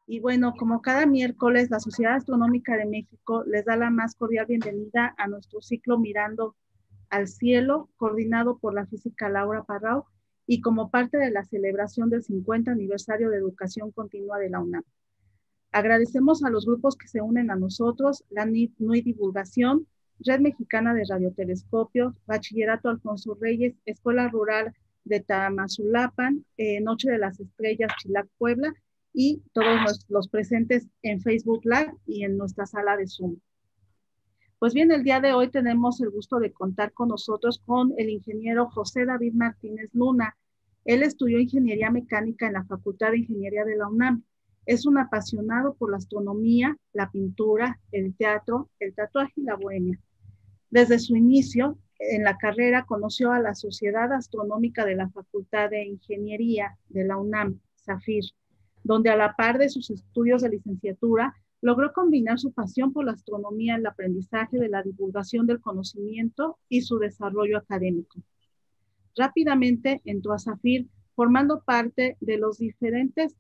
Y bueno, como cada miércoles, la Sociedad Astronómica de México les da la más cordial bienvenida a nuestro ciclo Mirando al Cielo, coordinado por la física Laura Parrao y como parte de la celebración del 50 aniversario de Educación Continua de la UNAM. Agradecemos a los grupos que se unen a nosotros, la NUI Divulgación, Red Mexicana de Radiotelescopios, Bachillerato Alfonso Reyes, Escuela Rural de Tamazulapan, Noche de las Estrellas, Chilac, Puebla, y todos los presentes en Facebook Live y en nuestra sala de Zoom. Pues bien, el día de hoy tenemos el gusto de contar con nosotros con el ingeniero José David Martínez Luna. Él estudió ingeniería mecánica en la Facultad de Ingeniería de la UNAM. Es un apasionado por la astronomía, la pintura, el teatro, el tatuaje y la bohemia. Desde su inicio en la carrera conoció a la Sociedad Astronómica de la Facultad de Ingeniería de la UNAM, SAFIR, donde a la par de sus estudios de licenciatura logró combinar su pasión por la astronomía, el aprendizaje de la divulgación del conocimiento y su desarrollo académico. Rápidamente entró a SAFIR formando parte de los diferentes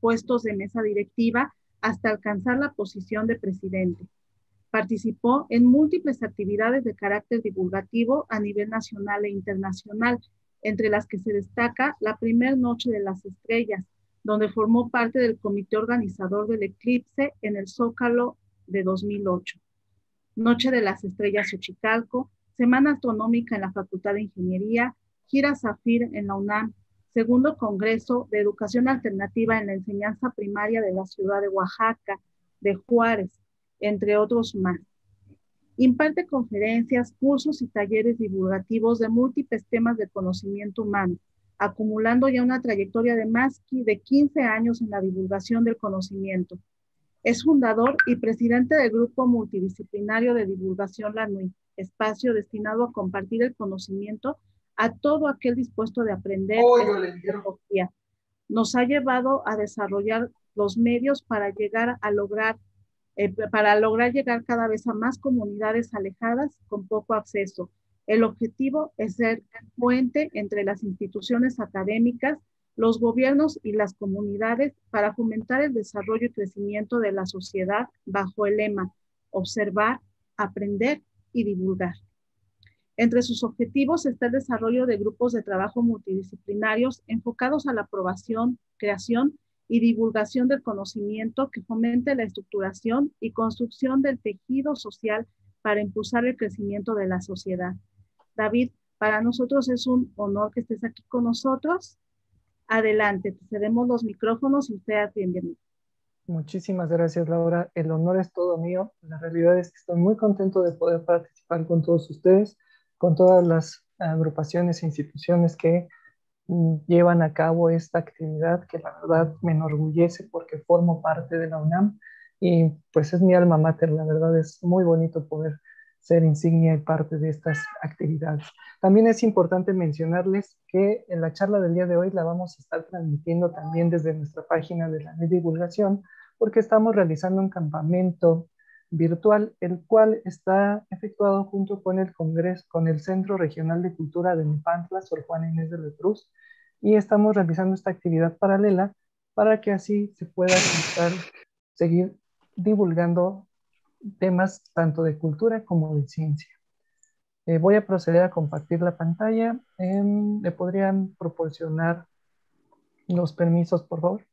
puestos de mesa directiva hasta alcanzar la posición de presidente. Participó en múltiples actividades de carácter divulgativo a nivel nacional e internacional, entre las que se destaca la primera Noche de las Estrellas, donde formó parte del comité organizador del eclipse en el Zócalo de 2008. Noche de las Estrellas Xochicalco, Semana Astronómica en la Facultad de Ingeniería, Gira SAFIR en la UNAM, Segundo Congreso de Educación Alternativa en la Enseñanza Primaria de la ciudad de Oaxaca, de Juárez, entre otros más. Imparte conferencias, cursos y talleres divulgativos de múltiples temas de conocimiento humano, acumulando ya una trayectoria de más de 15 años en la divulgación del conocimiento. Es fundador y presidente del Grupo Multidisciplinario de Divulgación La NUI, espacio destinado a compartir el conocimiento a todo aquel dispuesto de aprender tecnología. Nos ha llevado a desarrollar los medios para llegar llegar cada vez a más comunidades alejadas con poco acceso. El objetivo es ser puente entre las instituciones académicas, los gobiernos y las comunidades para fomentar el desarrollo y crecimiento de la sociedad bajo el lema observar, aprender y divulgar. Entre sus objetivos está el desarrollo de grupos de trabajo multidisciplinarios enfocados a la aprobación, creación y divulgación del conocimiento que fomente la estructuración y construcción del tejido social para impulsar el crecimiento de la sociedad. David, para nosotros es un honor que estés aquí con nosotros. Adelante, te cedemos los micrófonos y usted bienvenido. Muchísimas gracias, Laura. El honor es todo mío. La realidad es que estoy muy contento de poder participar con todos ustedes, con todas las agrupaciones e instituciones que llevan a cabo esta actividad que la verdad me enorgullece porque formo parte de la UNAM y pues es mi alma mater. La verdad es muy bonito poder ser insignia y parte de estas actividades. También es importante mencionarles que en la charla del día de hoy la vamos a estar transmitiendo también desde nuestra página de la divulgación porque estamos realizando un campamento virtual, el cual está efectuado junto con el Congreso, con el Centro Regional de Cultura de Nepantla, Sor Juana Inés de la Cruz, y estamos realizando esta actividad paralela para que así se pueda seguir divulgando temas tanto de cultura como de ciencia. Voy a proceder a compartir la pantalla. ¿Me podrían proporcionar los permisos, por favor?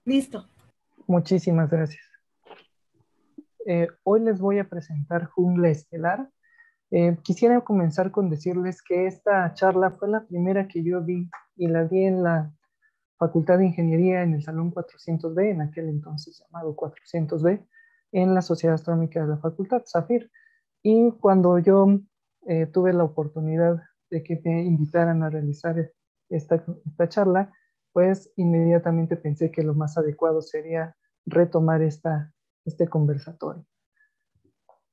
Listo. Muchísimas gracias. Hoy les voy a presentar Jungla Estelar. Quisiera comenzar con decirles que esta charla fue la primera que yo vi y la vi en la Facultad de Ingeniería en el Salón 400B, en aquel entonces llamado 400B, en la Sociedad Astronómica de la Facultad, SAFIR. Y cuando yo tuve la oportunidad de que me invitaran a realizar esta charla, pues inmediatamente pensé que lo más adecuado sería retomar este conversatorio.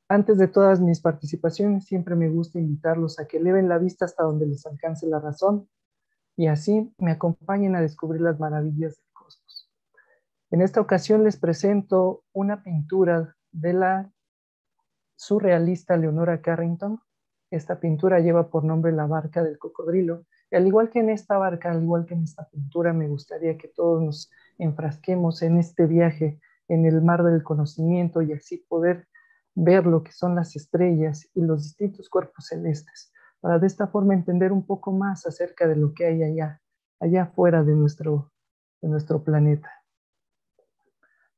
Antes de todas mis participaciones, siempre me gusta invitarlos a que eleven la vista hasta donde les alcance la razón y así me acompañen a descubrir las maravillas del cosmos. En esta ocasión les presento una pintura de la surrealista Leonora Carrington. Esta pintura lleva por nombre La barca del cocodrilo Y al igual que en esta barca, al igual que en esta pintura, me gustaría que todos nos enfrasquemos en este viaje en el mar del conocimiento y así poder ver lo que son las estrellas y los distintos cuerpos celestes, para de esta forma entender un poco más acerca de lo que hay allá afuera de nuestro planeta.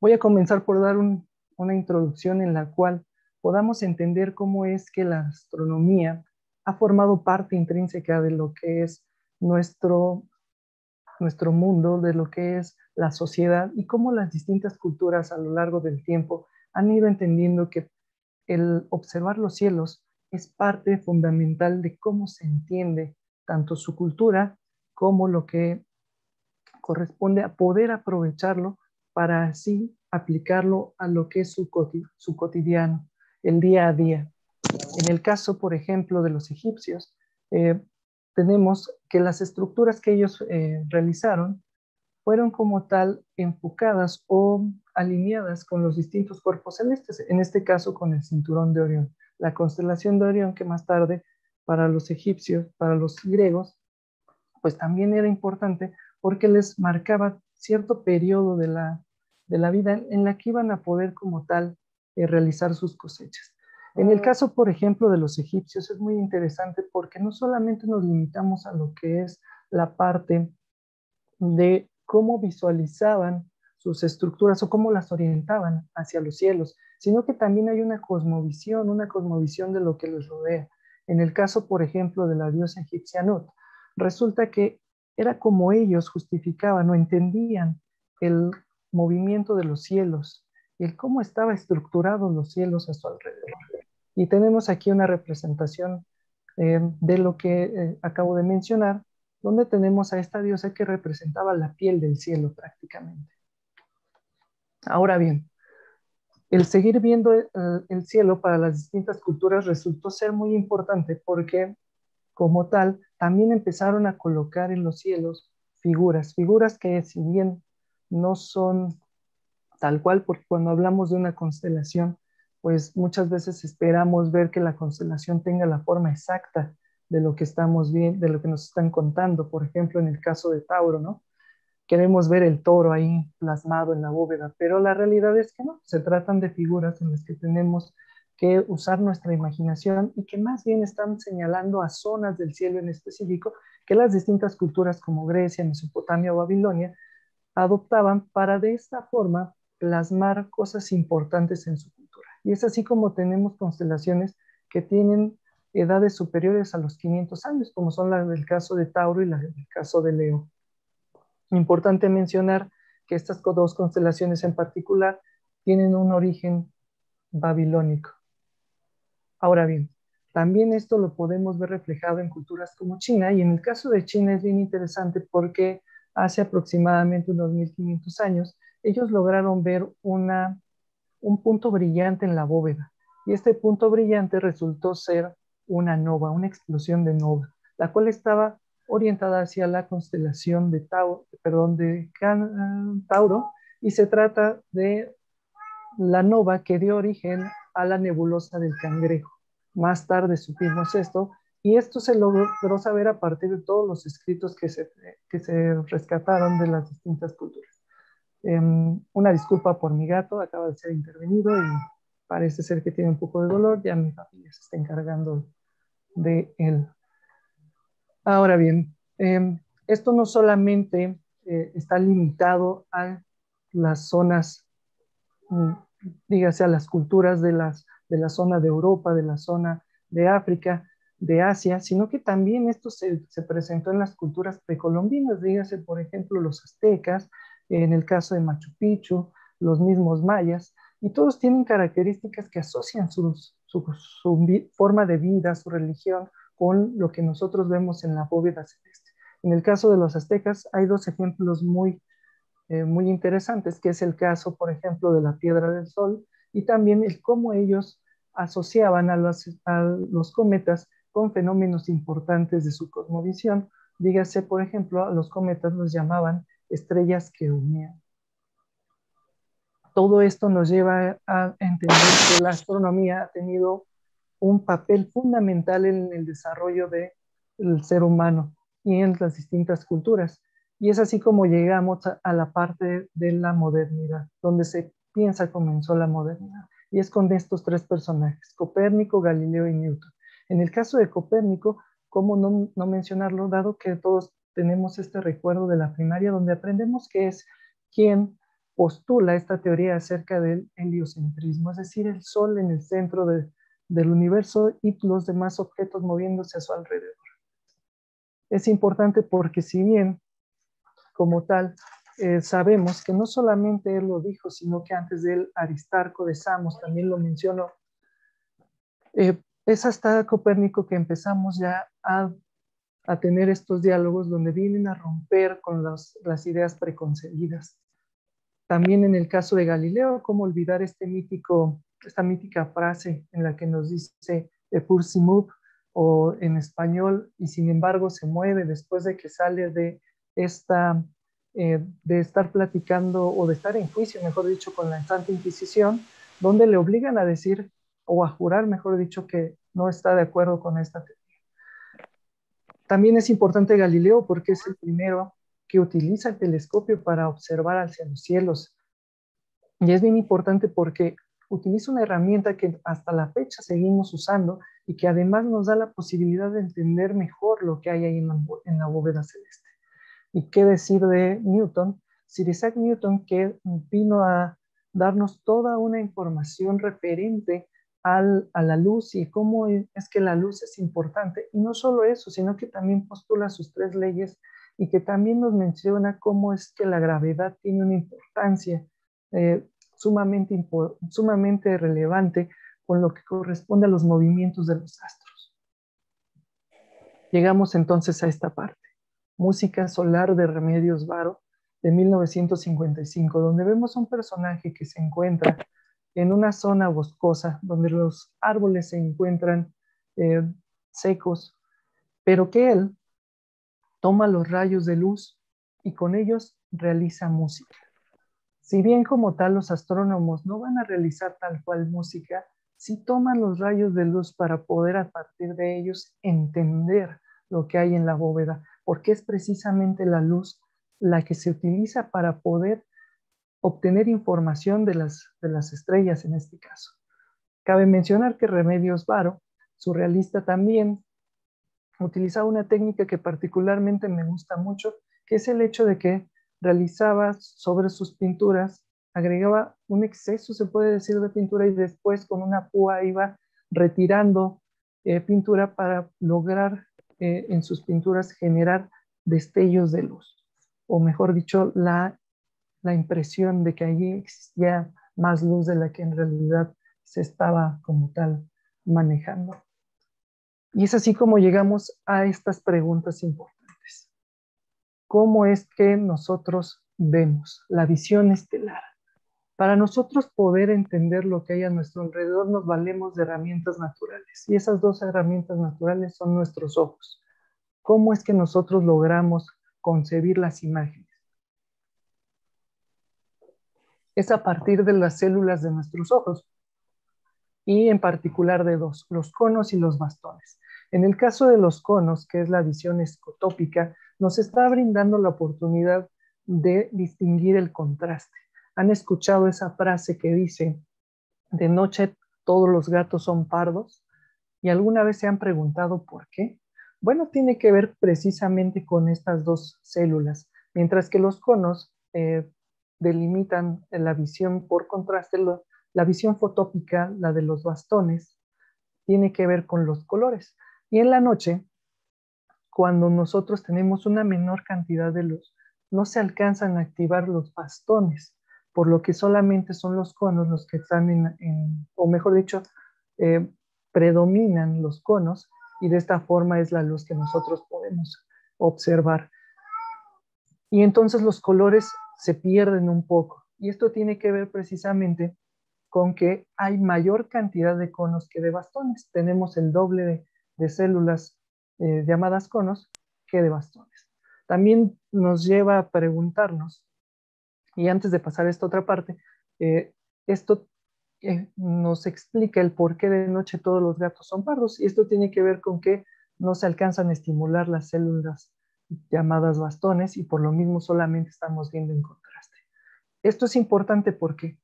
Voy a comenzar por dar una introducción en la cual podamos entender cómo es que la astronomía ha formado parte intrínseca de lo que es nuestro mundo, de lo que es la sociedad y cómo las distintas culturas a lo largo del tiempo han ido entendiendo que el observar los cielos es parte fundamental de cómo se entiende tanto su cultura como lo que corresponde a poder aprovecharlo para así aplicarlo a lo que es su cotidiano, el día a día. En el caso, por ejemplo, de los egipcios, tenemos que las estructuras que ellos realizaron fueron como tal enfocadas o alineadas con los distintos cuerpos celestes, en este caso con el cinturón de Orión, la constelación de Orión que más tarde para los egipcios, para los griegos, pues también era importante porque les marcaba cierto periodo de la vida en la que iban a poder como tal realizar sus cosechas. En el caso, por ejemplo, de los egipcios es muy interesante porque no solamente nos limitamos a lo que es la parte de cómo visualizaban sus estructuras o cómo las orientaban hacia los cielos, sino que también hay una cosmovisión de lo que les rodea. En el caso, por ejemplo, de la diosa egipcia Nut, resulta que era como ellos justificaban o entendían el movimiento de los cielos y el cómo estaban estructurados los cielos a su alrededor. Y tenemos aquí una representación de lo que acabo de mencionar, donde tenemos a esta diosa que representaba la piel del cielo prácticamente. Ahora bien, el seguir viendo el cielo para las distintas culturas resultó ser muy importante porque, como tal, también empezaron a colocar en los cielos figuras que si bien no son tal cual, porque cuando hablamos de una constelación, pues muchas veces esperamos ver que la constelación tenga la forma exacta de lo que estamos viendo, de lo que nos están contando. Por ejemplo, en el caso de Tauro, ¿no? Queremos ver el toro ahí plasmado en la bóveda, pero la realidad es que no, se tratan de figuras en las que tenemos que usar nuestra imaginación y que más bien están señalando a zonas del cielo en específico que las distintas culturas como Grecia, Mesopotamia o Babilonia adoptaban para de esta forma plasmar cosas importantes en su cultura. Y es así como tenemos constelaciones que tienen edades superiores a los 500 años, como son las del caso de Tauro y las del caso de Leo. Importante mencionar que estas dos constelaciones en particular tienen un origen babilónico. Ahora bien, también esto lo podemos ver reflejado en culturas como China, y en el caso de China es bien interesante porque hace aproximadamente unos 1500 años, ellos lograron ver un punto brillante en la bóveda, y este punto brillante resultó ser una nova, una explosión de nova, la cual estaba orientada hacia la constelación de Tauro, y se trata de la nova que dio origen a la nebulosa del Cangrejo. Más tarde supimos esto, y esto se logró saber a partir de todos los escritos que se rescataron de las distintas culturas. Una disculpa por mi gato, acaba de ser intervenido y parece ser que tiene un poco de dolor, ya mi familia se está encargando de él. Ahora bien, esto no solamente está limitado a las zonas, dígase a las culturas de la zona de Europa, de la zona de África, de Asia, sino que también esto se presentó en las culturas precolombinas, dígase por ejemplo los aztecas, en el caso de Machu Picchu, los mismos mayas, y todos tienen características que asocian su forma de vida, su religión, con lo que nosotros vemos en la bóveda celeste. En el caso de los aztecas hay dos ejemplos muy interesantes, que es el caso, por ejemplo, de la piedra del sol y también el cómo ellos asociaban a los cometas con fenómenos importantes de su cosmovisión. Dígase, por ejemplo, a los cometas los llamaban estrellas que humean. Todo esto nos lleva a entender que la astronomía ha tenido un papel fundamental en el desarrollo del ser humano, y en las distintas culturas. Y es así como llegamos a la parte de la modernidad, donde se piensa comenzó la modernidad. Y es con estos tres personajes, Copérnico, Galileo y Newton. En el caso de Copérnico, ¿cómo no mencionarlo, dado que todos tenemos este recuerdo de la primaria, donde aprendemos que es quien postula esta teoría acerca del heliocentrismo, es decir, el Sol en el centro del universo y los demás objetos moviéndose a su alrededor. Es importante porque si bien, como tal, sabemos que no solamente él lo dijo, sino que antes de él Aristarco de Samos también lo mencionó, es hasta Copérnico que empezamos ya a tener estos diálogos donde vienen a romper con las ideas preconcebidas. También en el caso de Galileo, ¿cómo olvidar esta mítica frase en la que nos dice pur si move, o en español, y sin embargo se mueve después de que sale de estar platicando o de estar en juicio, mejor dicho, con la Santa Inquisición, donde le obligan a decir o a jurar, mejor dicho, que no está de acuerdo con esta teoría. También es importante Galileo porque es el primero que utiliza el telescopio para observar hacia los cielos. Y es bien importante porque utiliza una herramienta que hasta la fecha seguimos usando y que además nos da la posibilidad de entender mejor lo que hay ahí en la bóveda celeste. ¿Y qué decir de Newton? Sir Isaac Newton, que vino a darnos toda una información referente a la luz y cómo es que la luz es importante. Y no solo eso, sino que también postula sus tres leyes y que también nos menciona cómo es que la gravedad tiene una importancia eh, sumamente relevante con lo que corresponde a los movimientos de los astros. Llegamos entonces a esta parte. Música solar de Remedios Varo, de 1955, donde vemos a un personaje que se encuentra en una zona boscosa, donde los árboles se encuentran eh, secos, pero que él toma los rayos de luz y con ellos realiza música. Si bien como tal los astrónomos no van a realizar tal cual música, sí toman los rayos de luz para poder a partir de ellos entender lo que hay en la bóveda, porque es precisamente la luz la que se utiliza para poder obtener información de las estrellas en este caso. Cabe mencionar que Remedios Varo, surrealista también, utilizaba una técnica que particularmente me gusta mucho, que es el hecho de que realizaba sobre sus pinturas, agregaba un exceso, se puede decir, de pintura y después con una púa iba retirando pintura para lograr en sus pinturas generar destellos de luz, o mejor dicho, la impresión de que allí existía más luz de la que en realidad se estaba como tal manejando. Y es así como llegamos a estas preguntas importantes. ¿Cómo es que nosotros vemos la visión estelar? Para nosotros poder entender lo que hay a nuestro alrededor, nos valemos de herramientas naturales. Y esas dos herramientas naturales son nuestros ojos. ¿Cómo es que nosotros logramos concebir las imágenes? Es a partir de las células de nuestros ojos y en particular de dos, los conos y los bastones. En el caso de los conos, que es la visión escotópica, nos está brindando la oportunidad de distinguir el contraste. ¿Han escuchado esa frase que dice, de noche todos los gatos son pardos? ¿Y alguna vez se han preguntado por qué? Bueno, tiene que ver precisamente con estas dos células. Mientras que los conos delimitan la visión por contraste, la visión fotópica, la de los bastones, tiene que ver con los colores. Y en la noche, cuando nosotros tenemos una menor cantidad de luz, no se alcanzan a activar los bastones, por lo que solamente son los conos los que están o mejor dicho, eh, predominan los conos y de esta forma es la luz que nosotros podemos observar. Y entonces los colores se pierden un poco. Y esto tiene que ver precisamente con que hay mayor cantidad de conos que de bastones. Tenemos el doble de células llamadas conos que de bastones. También nos lleva a preguntarnos, y antes de pasar a esta otra parte, esto nos explica el por qué de noche todos los gatos son pardos, y esto tiene que ver con que no se alcanzan a estimular las células llamadas bastones, y por lo mismo solamente estamos viendo en contraste. Esto es importante porque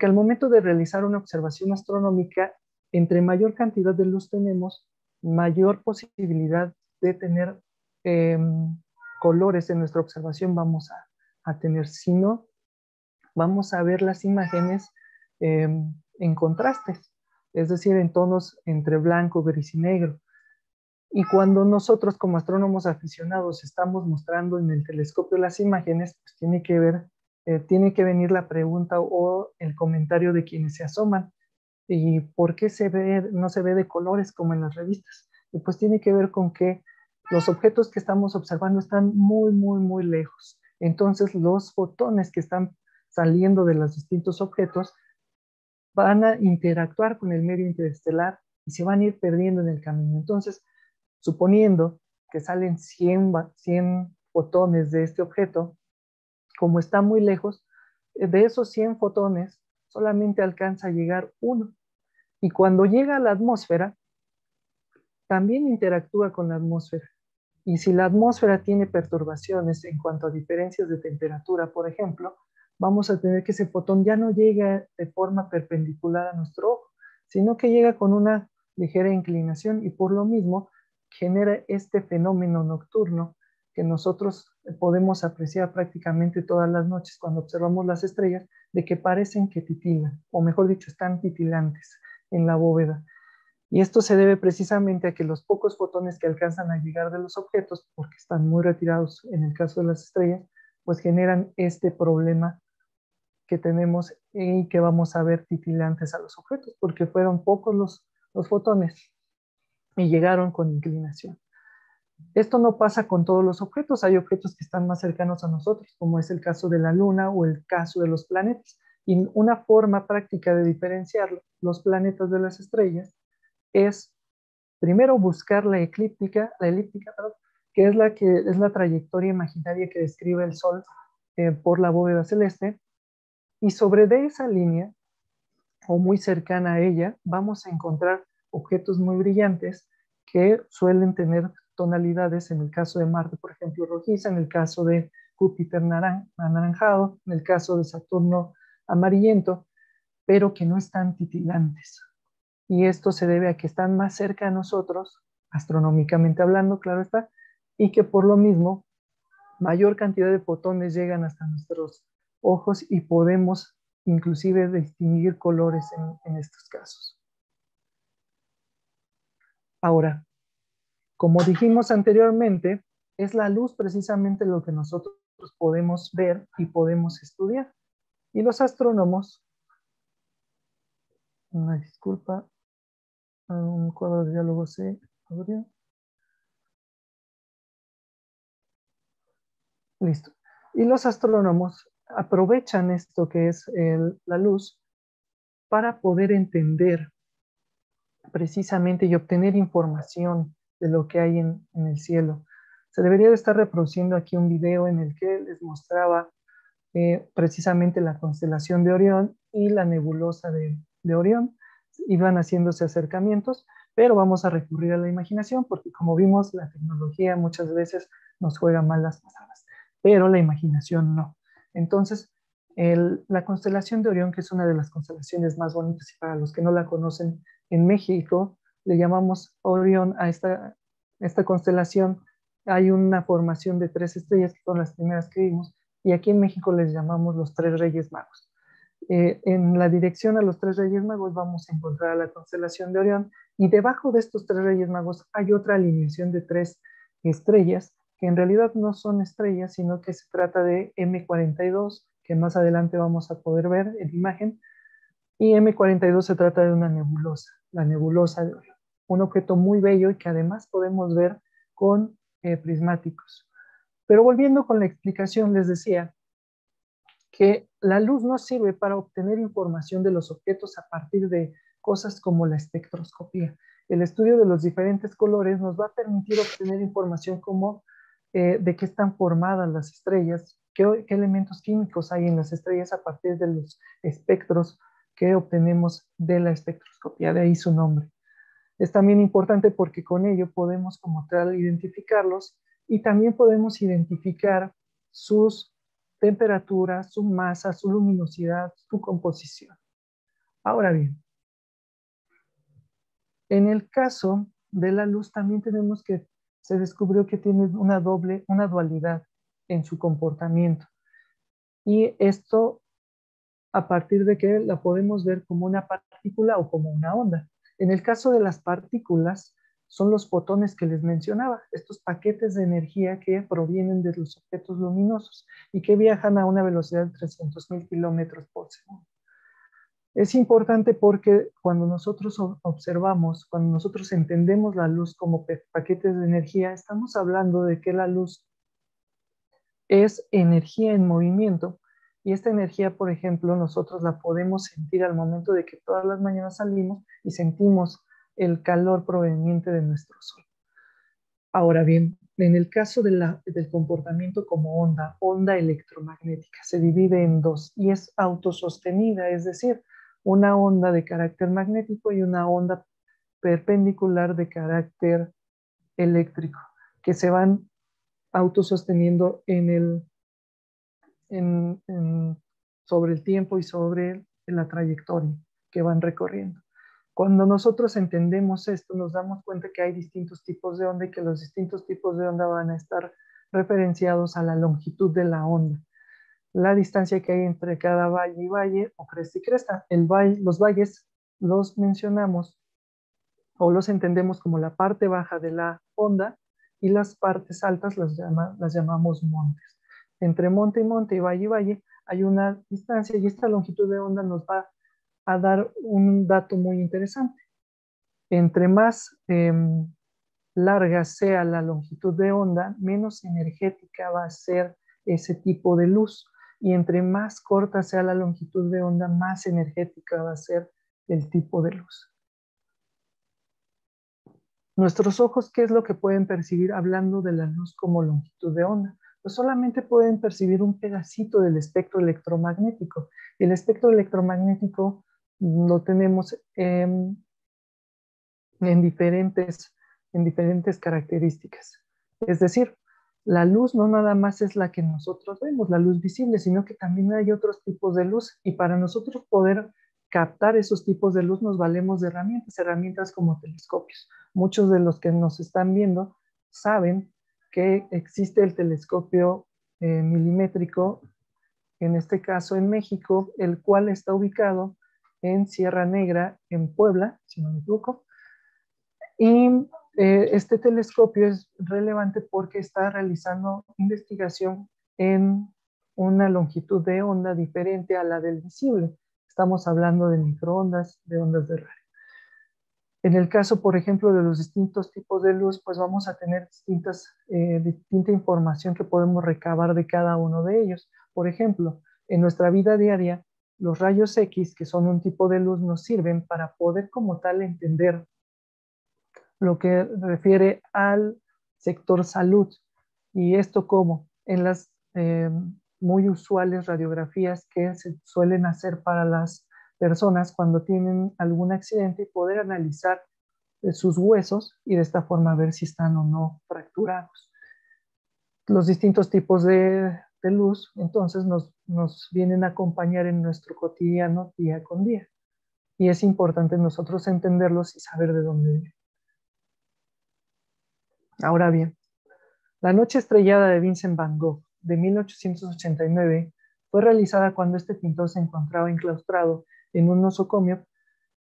al momento de realizar una observación astronómica, entre mayor cantidad de luz tenemos, mayor posibilidad de tener eh, colores en nuestra observación vamos a tener. Si no, vamos a ver las imágenes eh, en contrastes, es decir, en tonos entre blanco, gris y negro. Y cuando nosotros como astrónomos aficionados estamos mostrando en el telescopio las imágenes, pues tiene que venir la pregunta o el comentario de quienes se asoman. ¿Y por qué no se ve de colores como en las revistas? Y pues tiene que ver con que los objetos que estamos observando están muy, muy, muy lejos. Entonces los fotones que están saliendo de los distintos objetos van a interactuar con el medio interestelar y se van a ir perdiendo en el camino. Entonces, suponiendo que salen 100 fotones de este objeto, como está muy lejos, de esos 100 fotones solamente alcanza a llegar uno. Y cuando llega a la atmósfera, también interactúa con la atmósfera. Y si la atmósfera tiene perturbaciones en cuanto a diferencias de temperatura, por ejemplo, vamos a tener que ese fotón ya no llega de forma perpendicular a nuestro ojo, sino que llega con una ligera inclinación y por lo mismo genera este fenómeno nocturno que nosotros podemos apreciar prácticamente todas las noches cuando observamos las estrellas, de que parecen que titilan, o mejor dicho, están titilantes en la bóveda. Y esto se debe precisamente a que los pocos fotones que alcanzan a llegar de los objetos, porque están muy retirados en el caso de las estrellas, pues generan este problema que tenemos y que vamos a ver titilantes a los objetos, porque fueron pocos los fotones y llegaron con inclinación. Esto no pasa con todos los objetos, hay objetos que están más cercanos a nosotros, como es el caso de la Luna o el caso de los planetas. Y una forma práctica de diferenciar los planetas de las estrellas es primero buscar la elíptica, perdón, que es la trayectoria imaginaria que describe el Sol por la bóveda celeste, y sobre de esa línea, o muy cercana a ella, vamos a encontrar objetos muy brillantes que suelen tener tonalidades, en el caso de Marte, por ejemplo, rojiza, en el caso de Júpiter anaranjado, en el caso de Saturno amarillento, pero que no están titilantes. Y esto se debe a que están más cerca a nosotros, astronómicamente hablando, claro está, y que por lo mismo mayor cantidad de fotones llegan hasta nuestros ojos y podemos inclusive distinguir colores en estos casos. Ahora, como dijimos anteriormente, es la luz precisamente lo que nosotros podemos ver y podemos estudiar. Y los astrónomos, una disculpa, un cuadro de diálogo se abrió. Listo. Y los astrónomos aprovechan esto que es la luz para poder entender precisamente y obtener información de lo que hay en el cielo. Se debería de estar reproduciendo aquí un video en el que les mostraba precisamente la constelación de Orión y la nebulosa de Orión. Iban haciéndose acercamientos, pero vamos a recurrir a la imaginación porque como vimos, la tecnología muchas veces nos juega malas pasadas, pero la imaginación no. Entonces, la constelación de Orión, que es una de las constelaciones más bonitas, y para los que no la conocen, en México le llamamos Orión a esta constelación. Hay una formación de 3 estrellas, que son las primeras que vimos, y aquí en México les llamamos los 3 Reyes Magos. En la dirección a los 3 Reyes Magos vamos a encontrar a la constelación de Orión, y debajo de estos 3 Reyes Magos hay otra alineación de 3 estrellas, que en realidad no son estrellas, sino que se trata de M42, que más adelante vamos a poder ver en imagen, y M42 se trata de una nebulosa, la nebulosa de Orión, un objeto muy bello y que además podemos ver con prismáticos. Pero volviendo con la explicación, les decía que la luz nos sirve para obtener información de los objetos a partir de cosas como la espectroscopía. El estudio de los diferentes colores nos va a permitir obtener información como de qué están formadas las estrellas, qué elementos químicos hay en las estrellas a partir de los espectros que obtenemos de la espectroscopía, de ahí su nombre. Es también importante porque con ello podemos como tal identificarlos y también podemos identificar sus temperaturas, su masa, su luminosidad, su composición. Ahora bien, en el caso de la luz también tenemos que se descubrió que tiene una dualidad en su comportamiento. Y esto a partir de que la podemos ver como una partícula o como una onda. En el caso de las partículas, son los fotones que les mencionaba, estos paquetes de energía que provienen de los objetos luminosos y que viajan a una velocidad de 300.000 kilómetros por segundo. Es importante porque cuando nosotros observamos, cuando nosotros entendemos la luz como paquetes de energía, estamos hablando de que la luz es energía en movimiento y esta energía, por ejemplo, nosotros la podemos sentir al momento de que todas las mañanas salimos y sentimos el calor proveniente de nuestro sol. Ahora bien, en el caso del comportamiento como onda electromagnética, se divide en dos y es autosostenida, es decir, una onda de carácter magnético y una onda perpendicular de carácter eléctrico, que se van autososteniendo sobre el tiempo y sobre la trayectoria que van recorriendo. Cuando nosotros entendemos esto, nos damos cuenta que hay distintos tipos de onda y que los distintos tipos de onda van a estar referenciados a la longitud de la onda, la distancia que hay entre cada valle y valle o cresta y cresta. Los valles los mencionamos o los entendemos como la parte baja de la onda y las partes altas las llamamos montes. Entre monte y valle hay una distancia y esta longitud de onda nos va a dar un dato muy interesante. Entre más larga sea la longitud de onda, menos energética va a ser ese tipo de luz. Y entre más corta sea la longitud de onda, más energética va a ser el tipo de luz. Nuestros ojos, ¿qué es lo que pueden percibir hablando de la luz como longitud de onda? Pues solamente pueden percibir un pedacito del espectro electromagnético. El espectro electromagnético lo tenemos en diferentes características. Es decir, la luz no nada más es la que nosotros vemos, la luz visible, sino que también hay otros tipos de luz y para nosotros poder captar esos tipos de luz nos valemos de herramientas como telescopios. Muchos de los que nos están viendo saben que existe el telescopio milimétrico, en este caso en México, el cual está ubicado en Sierra Negra, en Puebla, si no me equivoco, y este telescopio es relevante porque está realizando investigación en una longitud de onda diferente a la del visible. Estamos hablando de microondas, de ondas de radio. En el caso, por ejemplo, de los distintos tipos de luz, pues vamos a tener distinta información que podemos recabar de cada uno de ellos. Por ejemplo, en nuestra vida diaria, los rayos X, que son un tipo de luz, nos sirven para poder como tal entender lo que refiere al sector salud. Y esto como en las muy usuales radiografías que se suelen hacer para las personas cuando tienen algún accidente y poder analizar sus huesos y de esta forma ver si están o no fracturados. Los distintos tipos de luz entonces nos vienen a acompañar en nuestro cotidiano día con día. Y es importante nosotros entenderlos y saber de dónde vienen. Ahora bien, La noche estrellada de Vincent Van Gogh, de 1889, fue realizada cuando este pintor se encontraba enclaustrado en un nosocomio,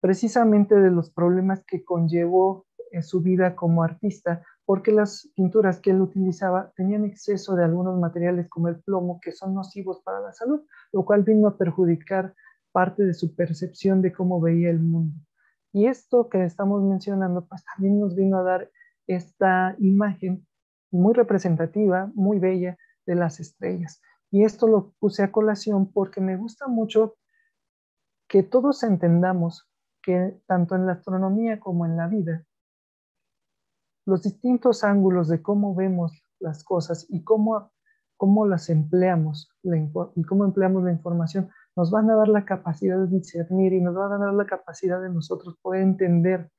precisamente de los problemas que conllevó en su vida como artista, porque las pinturas que él utilizaba tenían exceso de algunos materiales como el plomo, que son nocivos para la salud, lo cual vino a perjudicar parte de su percepción de cómo veía el mundo. Y esto que estamos mencionando, pues también nos vino a dar esta imagen muy representativa, muy bella de las estrellas. Y esto lo puse a colación porque me gusta mucho que todos entendamos que tanto en la astronomía como en la vida, los distintos ángulos de cómo vemos las cosas y cómo las empleamos y cómo empleamos la información nos van a dar la capacidad de discernir y nos van a dar la capacidad de nosotros poder entender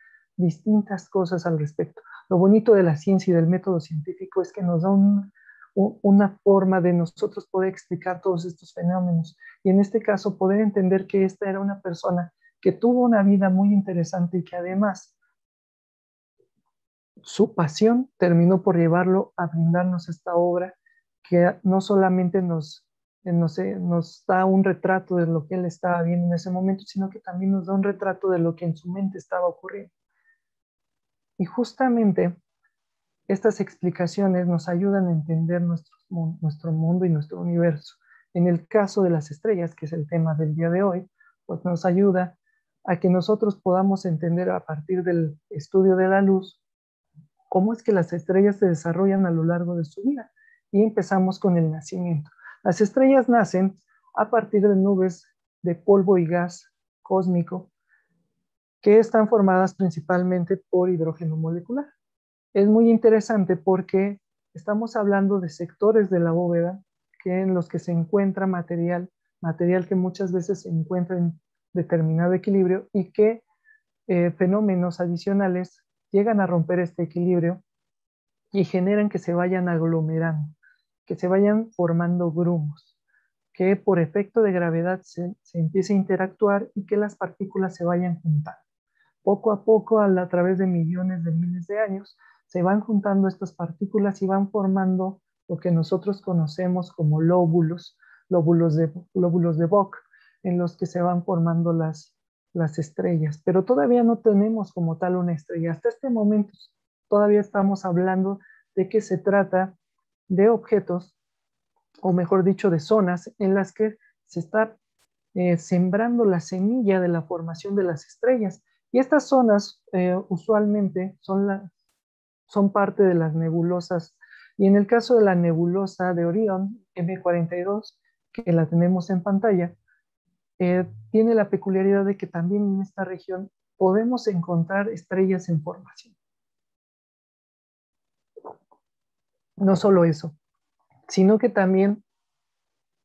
distintas cosas al respecto. Lo bonito de la ciencia y del método científico es que nos da una forma de nosotros poder explicar todos estos fenómenos. Y en este caso, poder entender que esta era una persona que tuvo una vida muy interesante y que además su pasión terminó por llevarlo a brindarnos esta obra que no solamente nos da un retrato de lo que él estaba viendo en ese momento, sino que también nos da un retrato de lo que en su mente estaba ocurriendo. Y justamente estas explicaciones nos ayudan a entender nuestro mundo y nuestro universo. En el caso de las estrellas, que es el tema del día de hoy, pues nos ayuda a que nosotros podamos entender a partir del estudio de la luz cómo es que las estrellas se desarrollan a lo largo de su vida. Y empezamos con el nacimiento. Las estrellas nacen a partir de nubes de polvo y gas cósmico que están formadas principalmente por hidrógeno molecular. Es muy interesante porque estamos hablando de sectores de la bóveda en los que se encuentra material que muchas veces se encuentra en determinado equilibrio y que fenómenos adicionales llegan a romper este equilibrio y generan que se vayan aglomerando, que se vayan formando grumos, que por efecto de gravedad se empiece a interactuar y que las partículas se vayan juntando. Poco a poco, a través de millones de miles de años, se van juntando estas partículas y van formando lo que nosotros conocemos como lóbulos de Bock, en los que se van formando las estrellas. Pero todavía no tenemos como tal una estrella. Hasta este momento todavía estamos hablando de que se trata de objetos, o mejor dicho, de zonas en las que se está sembrando la semilla de la formación de las estrellas. Y estas zonas usualmente son parte de las nebulosas. Y en el caso de la nebulosa de Orión, M42, que la tenemos en pantalla, tiene la peculiaridad de que también en esta región podemos encontrar estrellas en formación. No solo eso, sino que también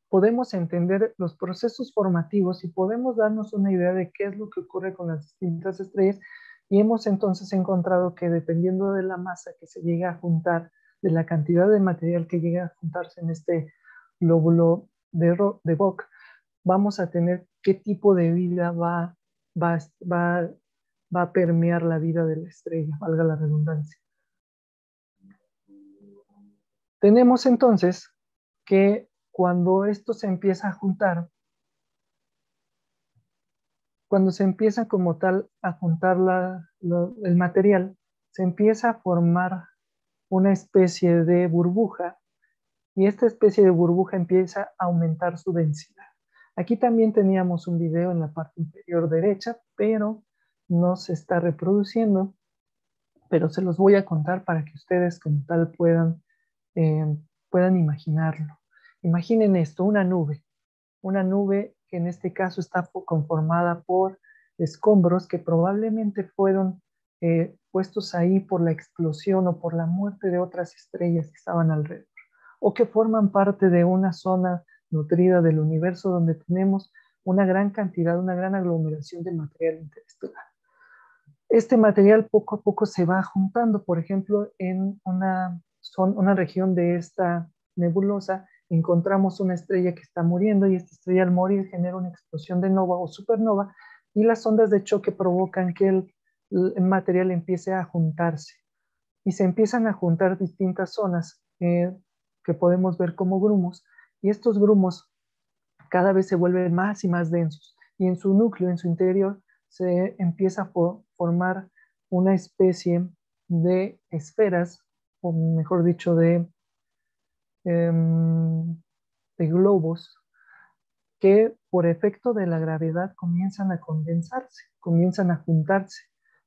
podemos entender los procesos formativos y podemos darnos una idea de qué es lo que ocurre con las distintas estrellas, y hemos entonces encontrado que dependiendo de la masa que se llega a juntar, de la cantidad de material que llega a juntarse en este lóbulo de Bock, vamos a tener qué tipo de vida va, va, va a permear la vida de la estrella, valga la redundancia. Tenemos entonces que cuando esto se empieza a juntar, cuando se empieza como tal a juntar el material, se empieza a formar una especie de burbuja, y esta especie de burbuja empieza a aumentar su densidad. Aquí también teníamos un video en la parte inferior derecha, pero no se está reproduciendo, pero se los voy a contar para que ustedes como tal eh, puedan imaginarlo. Imaginen esto, una nube que en este caso está conformada por escombros que probablemente fueron puestos ahí por la explosión o por la muerte de otras estrellas que estaban alrededor, o que forman parte de una zona nutrida del universo donde tenemos una gran cantidad, una gran aglomeración de material interestelar. Este material poco a poco se va juntando. Por ejemplo, en una región de esta nebulosa encontramos una estrella que está muriendo, y esta estrella al morir genera una explosión de nova o supernova, y las ondas de choque provocan que el material empiece a juntarse, y se empiezan a juntar distintas zonas que podemos ver como grumos, y estos grumos cada vez se vuelven más y más densos, y en su núcleo, en su interior, se empieza a formar una especie de esferas, o mejor dicho, em, de globos, que por efecto de la gravedad comienzan a condensarse, comienzan a juntarse,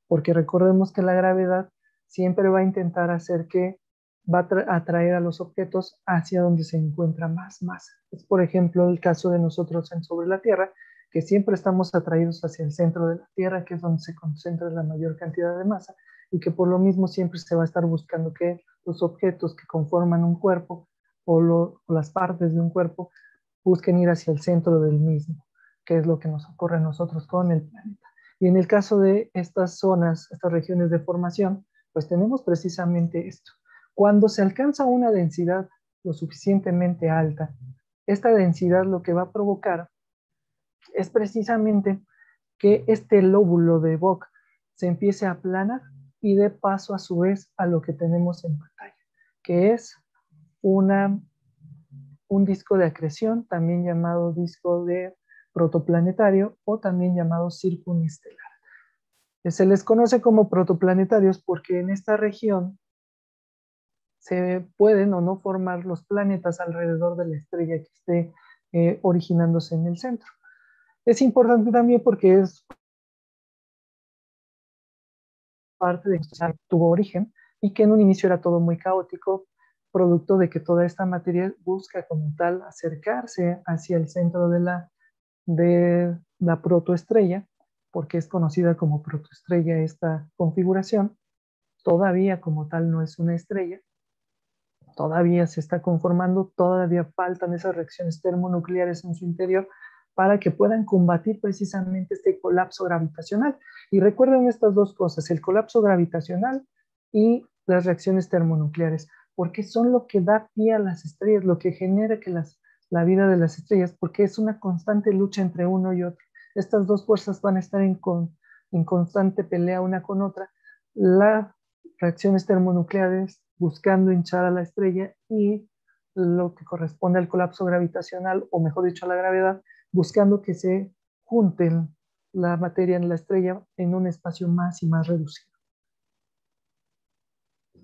porque recordemos que la gravedad siempre va a intentar hacer que va a atraer a los objetos hacia donde se encuentra más masa. Es, por ejemplo, el caso de nosotros sobre la Tierra, que siempre estamos atraídos hacia el centro de la Tierra, que es donde se concentra la mayor cantidad de masa, y que por lo mismo siempre se va a estar buscando que los objetos que conforman un cuerpo o las partes de un cuerpo busquen ir hacia el centro del mismo, que es lo que nos ocurre a nosotros con el planeta. Y en el caso de estas zonas, estas regiones de formación, pues tenemos precisamente esto. Cuando se alcanza una densidad lo suficientemente alta, esta densidad lo que va a provocar es precisamente que este lóbulo de Vogt se empiece a aplanar y dé paso a su vez a lo que tenemos en pantalla, que es un disco de acreción, también llamado disco de protoplanetario o también llamado circunestelar. Se les conoce como protoplanetarios porque en esta región se pueden o no formar los planetas alrededor de la estrella que esté originándose en el centro. Es importante también porque es parte de que tuvo origen y que en un inicio era todo muy caótico, producto de que toda esta materia busca como tal acercarse hacia el centro de la protoestrella, porque es conocida como protoestrella esta configuración. Todavía como tal no es una estrella, todavía se está conformando, todavía faltan esas reacciones termonucleares en su interior para que puedan combatir precisamente este colapso gravitacional. Y recuerden estas dos cosas, el colapso gravitacional y las reacciones termonucleares, porque son lo que da pie a las estrellas, lo que genera que la vida de las estrellas, porque es una constante lucha entre uno y otro. Estas dos fuerzas van a estar en constante pelea una con otra. Las reacciones termonucleares buscando hinchar a la estrella y lo que corresponde al colapso gravitacional, o mejor dicho, a la gravedad, buscando que se junten la materia en la estrella en un espacio más y más reducido.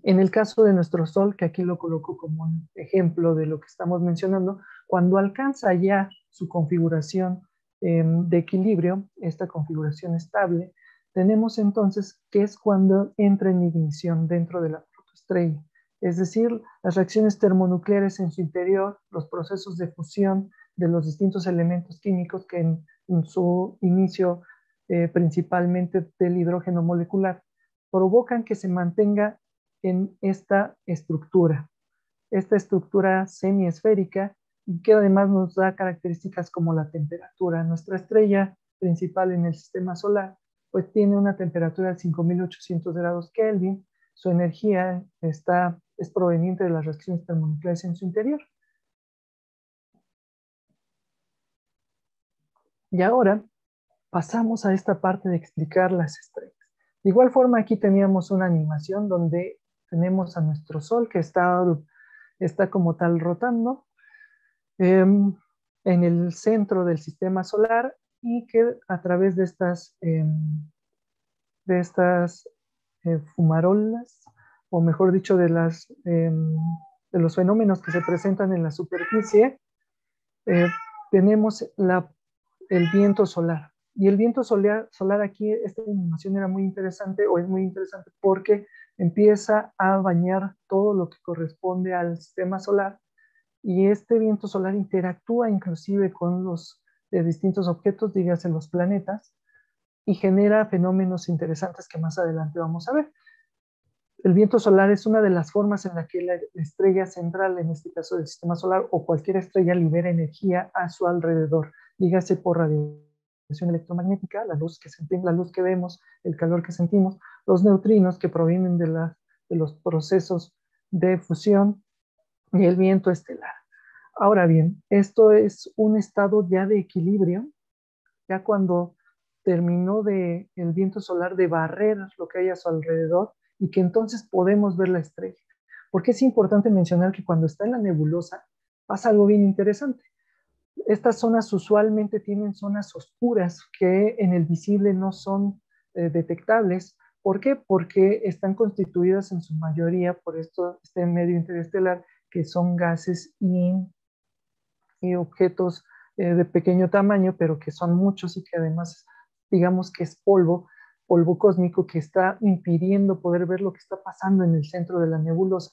En el caso de nuestro Sol, que aquí lo coloco como un ejemplo de lo que estamos mencionando, cuando alcanza ya su configuración de equilibrio, esta configuración estable, tenemos entonces que es cuando entra en ignición dentro de la protoestrella. Es decir, las reacciones termonucleares en su interior, los procesos de fusión de los distintos elementos químicos que en su inicio principalmente del hidrógeno molecular, provocan que se mantenga en esta estructura semiesférica, y que además nos da características como la temperatura. Nuestra estrella principal en el sistema solar pues tiene una temperatura de 5800 grados Kelvin, su energía es proveniente de las reacciones termonucleares en su interior. Y ahora pasamos a esta parte de explicar las estrellas. De igual forma, aquí teníamos una animación donde tenemos a nuestro Sol que está como tal rotando en el centro del sistema solar, y que a través de estas fumarolas, o mejor dicho, de los fenómenos que se presentan en la superficie, eh, tenemos el viento solar. Y el viento solar aquí, esta animación era muy interesante, o es muy interesante, porque empieza a bañar todo lo que corresponde al sistema solar, y este viento solar interactúa inclusive con los distintos objetos, dígase los planetas, y genera fenómenos interesantes que más adelante vamos a ver. El viento solar es una de las formas en la que la estrella central, en este caso del sistema solar, o cualquier estrella, libera energía a su alrededor, dígase por radiación electromagnética, la luz que sentimos, la luz que vemos, el calor que sentimos, los neutrinos que provienen de los procesos de fusión, y el viento estelar. Ahora bien, esto es un estado ya de equilibrio, ya cuando terminó el viento solar de barrer lo que hay a su alrededor, y que entonces podemos ver la estrella. Porque es importante mencionar que cuando está en la nebulosa pasa algo bien interesante. Estas zonas usualmente tienen zonas oscuras que en el visible no son detectables. ¿Por qué? Porque están constituidas en su mayoría por este medio interestelar, que son gases y objetos de pequeño tamaño, pero que son muchos, y que además, digamos que es polvo cósmico que está impidiendo poder ver lo que está pasando en el centro de la nebulosa.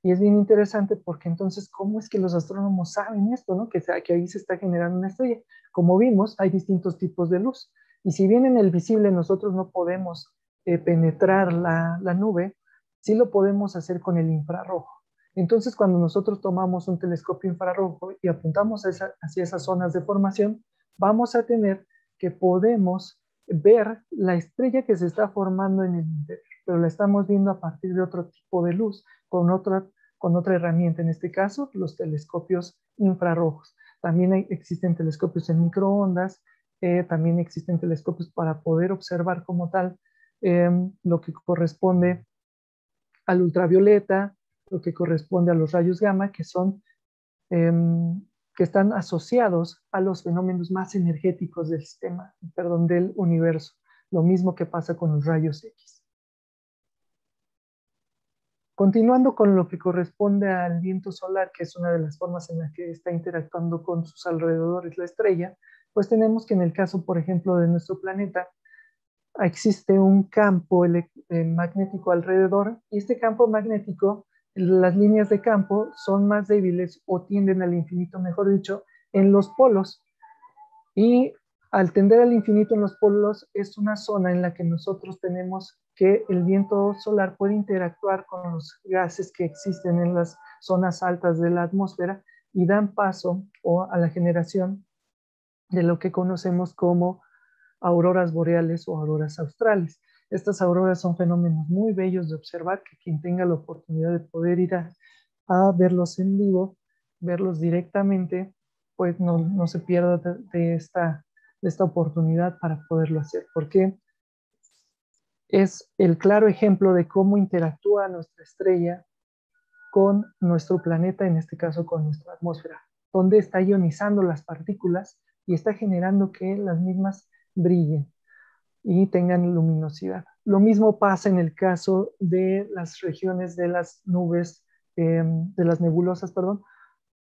Y es bien interesante porque entonces, ¿cómo es que los astrónomos saben esto, no? Que ahí se está generando una estrella. Como vimos, hay distintos tipos de luz. Y si bien en el visible nosotros no podemos penetrar la nube, sí lo podemos hacer con el infrarrojo. Entonces, cuando nosotros tomamos un telescopio infrarrojo y apuntamos hacia esas zonas de formación, vamos a tener que podemos ver la estrella que se está formando en el interior, pero la estamos viendo a partir de otro tipo de luz, con otra herramienta, en este caso los telescopios infrarrojos. También existen telescopios en microondas, también existen telescopios para poder observar como tal lo que corresponde al ultravioleta, lo que corresponde a los rayos gamma, que son que están asociados a los fenómenos más energéticos del sistema, perdón, del universo. Lo mismo que pasa con los rayos X. Continuando con lo que corresponde al viento solar, que es una de las formas en las que está interactuando con sus alrededores la estrella, pues tenemos que en el caso, por ejemplo, de nuestro planeta, existe un campo magnético alrededor, y este campo magnético, las líneas de campo son más débiles o tienden al infinito, mejor dicho, en los polos. Y al tender al infinito en los polos es una zona en la que nosotros tenemos que el viento solar puede interactuar con los gases que existen en las zonas altas de la atmósfera y dan paso a la generación de lo que conocemos como auroras boreales o auroras australes. Estas auroras son fenómenos muy bellos de observar, que quien tenga la oportunidad de poder ir a verlos en vivo, verlos directamente, pues no se pierda de esta oportunidad para poderlo hacer, porque es el claro ejemplo de cómo interactúa nuestra estrella con nuestro planeta, en este caso con nuestra atmósfera, donde está ionizando las partículas y está generando que las mismas brillen y tengan luminosidad. Lo mismo pasa en el caso de las regiones de las nubes, de las nebulosas, perdón,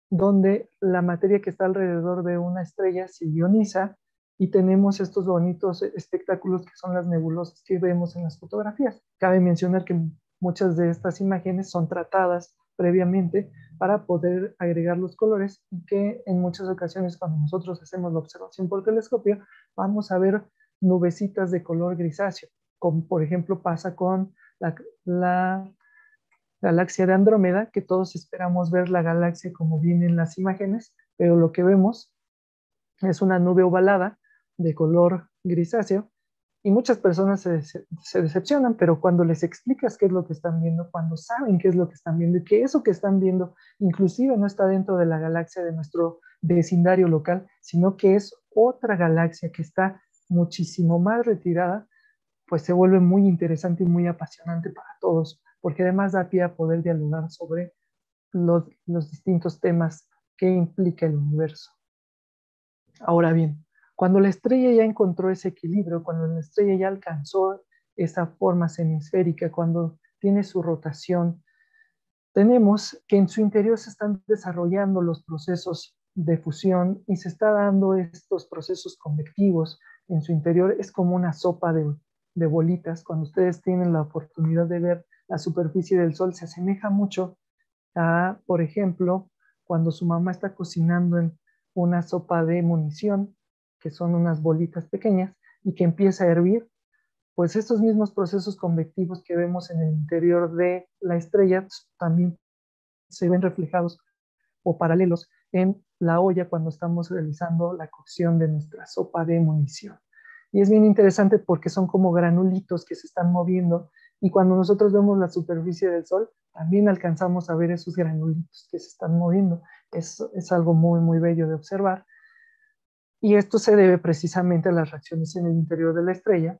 donde la materia que está alrededor de una estrella se ioniza y tenemos estos bonitos espectáculos que son las nebulosas que vemos en las fotografías. Cabe mencionar que muchas de estas imágenes son tratadas previamente para poder agregar los colores, y que en muchas ocasiones cuando nosotros hacemos la observación por telescopio vamos a ver nubecitas de color grisáceo, como por ejemplo pasa con la galaxia de Andrómeda, que todos esperamos ver la galaxia como viene en las imágenes, pero lo que vemos es una nube ovalada de color grisáceo, y muchas personas se decepcionan, pero cuando les explicas qué es lo que están viendo, cuando saben qué es lo que están viendo y que eso que están viendo inclusive no está dentro de la galaxia de nuestro vecindario local, sino que es otra galaxia que está muchísimo más retirada, pues se vuelve muy interesante y muy apasionante para todos, porque además da pie a poder dialogar sobre los distintos temas que implica el universo. Ahora bien, cuando la estrella ya encontró ese equilibrio, cuando la estrella ya alcanzó esa forma semisférica, cuando tiene su rotación, tenemos que en su interior se están desarrollando los procesos de fusión y se está dando estos procesos convectivos. En su interior es como una sopa de bolitas. Cuando ustedes tienen la oportunidad de ver la superficie del Sol, se asemeja mucho a, por ejemplo, cuando su mamá está cocinando en una sopa de munición, que son unas bolitas pequeñas, y que empieza a hervir. Pues estos mismos procesos convectivos que vemos en el interior de la estrella también se ven reflejados o paralelos en la olla cuando estamos realizando la cocción de nuestra sopa de munición. Y es bien interesante porque son como granulitos que se están moviendo, y cuando nosotros vemos la superficie del Sol, también alcanzamos a ver esos granulitos que se están moviendo. Es algo muy, muy bello de observar. Y esto se debe precisamente a las reacciones en el interior de la estrella,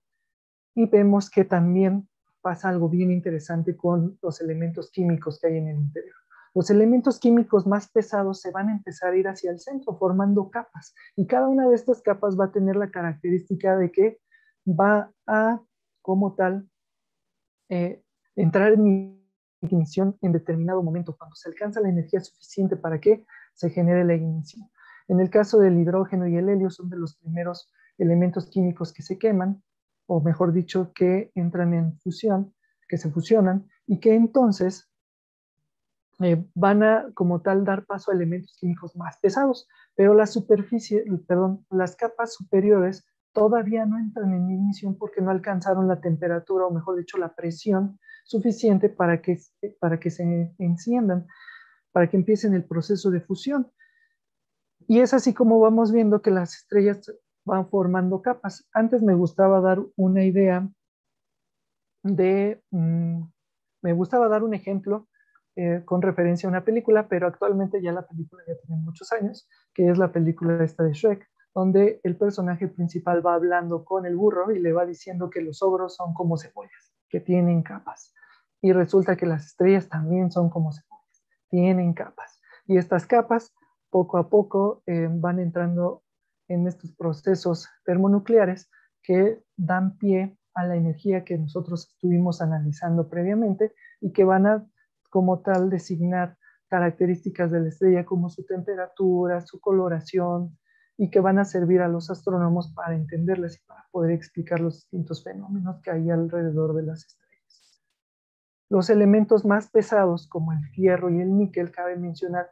y vemos que también pasa algo bien interesante con los elementos químicos que hay en el interior. Los elementos químicos más pesados se van a empezar a ir hacia el centro formando capas, y cada una de estas capas va a tener la característica de que va a, como tal, entrar en ignición en determinado momento, cuando se alcanza la energía suficiente para que se genere la ignición. En el caso del hidrógeno y el helio son de los primeros elementos químicos que se queman, o mejor dicho, que entran en fusión, que se fusionan, y que entonces van a como tal dar paso a elementos químicos más pesados, pero la superficie, perdón, las capas superiores todavía no entran en ignición porque no alcanzaron la temperatura, o mejor dicho, la presión suficiente para que se enciendan, para que empiecen el proceso de fusión. Y es así como vamos viendo que las estrellas van formando capas. Antes me gustaba dar una idea de, me gustaba dar un ejemplo con referencia a una película, pero actualmente ya la película ya tiene muchos años, que es la película esta de Shrek, donde el personaje principal va hablando con el burro y le va diciendo que los ogros son como cebollas, que tienen capas. Y resulta que las estrellas también son como cebollas, tienen capas. Y estas capas, poco a poco, van entrando en estos procesos termonucleares que dan pie a la energía que nosotros estuvimos analizando previamente y que van a, como tal, designar características de la estrella como su temperatura, su coloración, y que van a servir a los astrónomos para entenderlas y para poder explicar los distintos fenómenos que hay alrededor de las estrellas. Los elementos más pesados, como el fierro y el níquel, cabe mencionar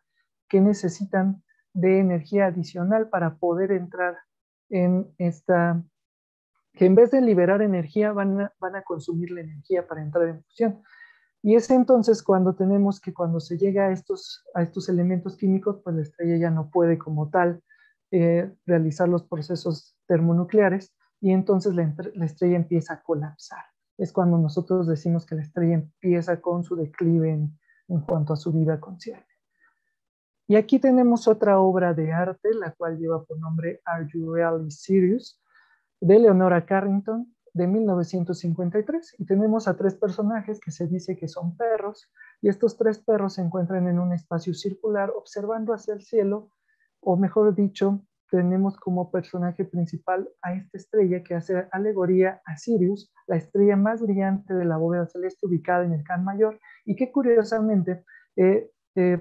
que necesitan de energía adicional para poder entrar en esta, que en vez de liberar energía van a consumir la energía para entrar en fusión. Y es entonces cuando tenemos que cuando se llega a estos elementos químicos, pues la estrella ya no puede como tal realizar los procesos termonucleares y entonces la estrella empieza a colapsar. Es cuando nosotros decimos que la estrella empieza con su declive en cuanto a su vida concierne. Y aquí tenemos otra obra de arte, la cual lleva por nombre Are You Really Serious?, de Leonora Carrington, de 1953. Y tenemos a tres personajes que se dice que son perros, y estos tres perros se encuentran en un espacio circular observando hacia el cielo, o mejor dicho, tenemos como personaje principal a esta estrella que hace alegoría a Sirius, la estrella más brillante de la bóveda celeste ubicada en el Can Mayor, y que curiosamente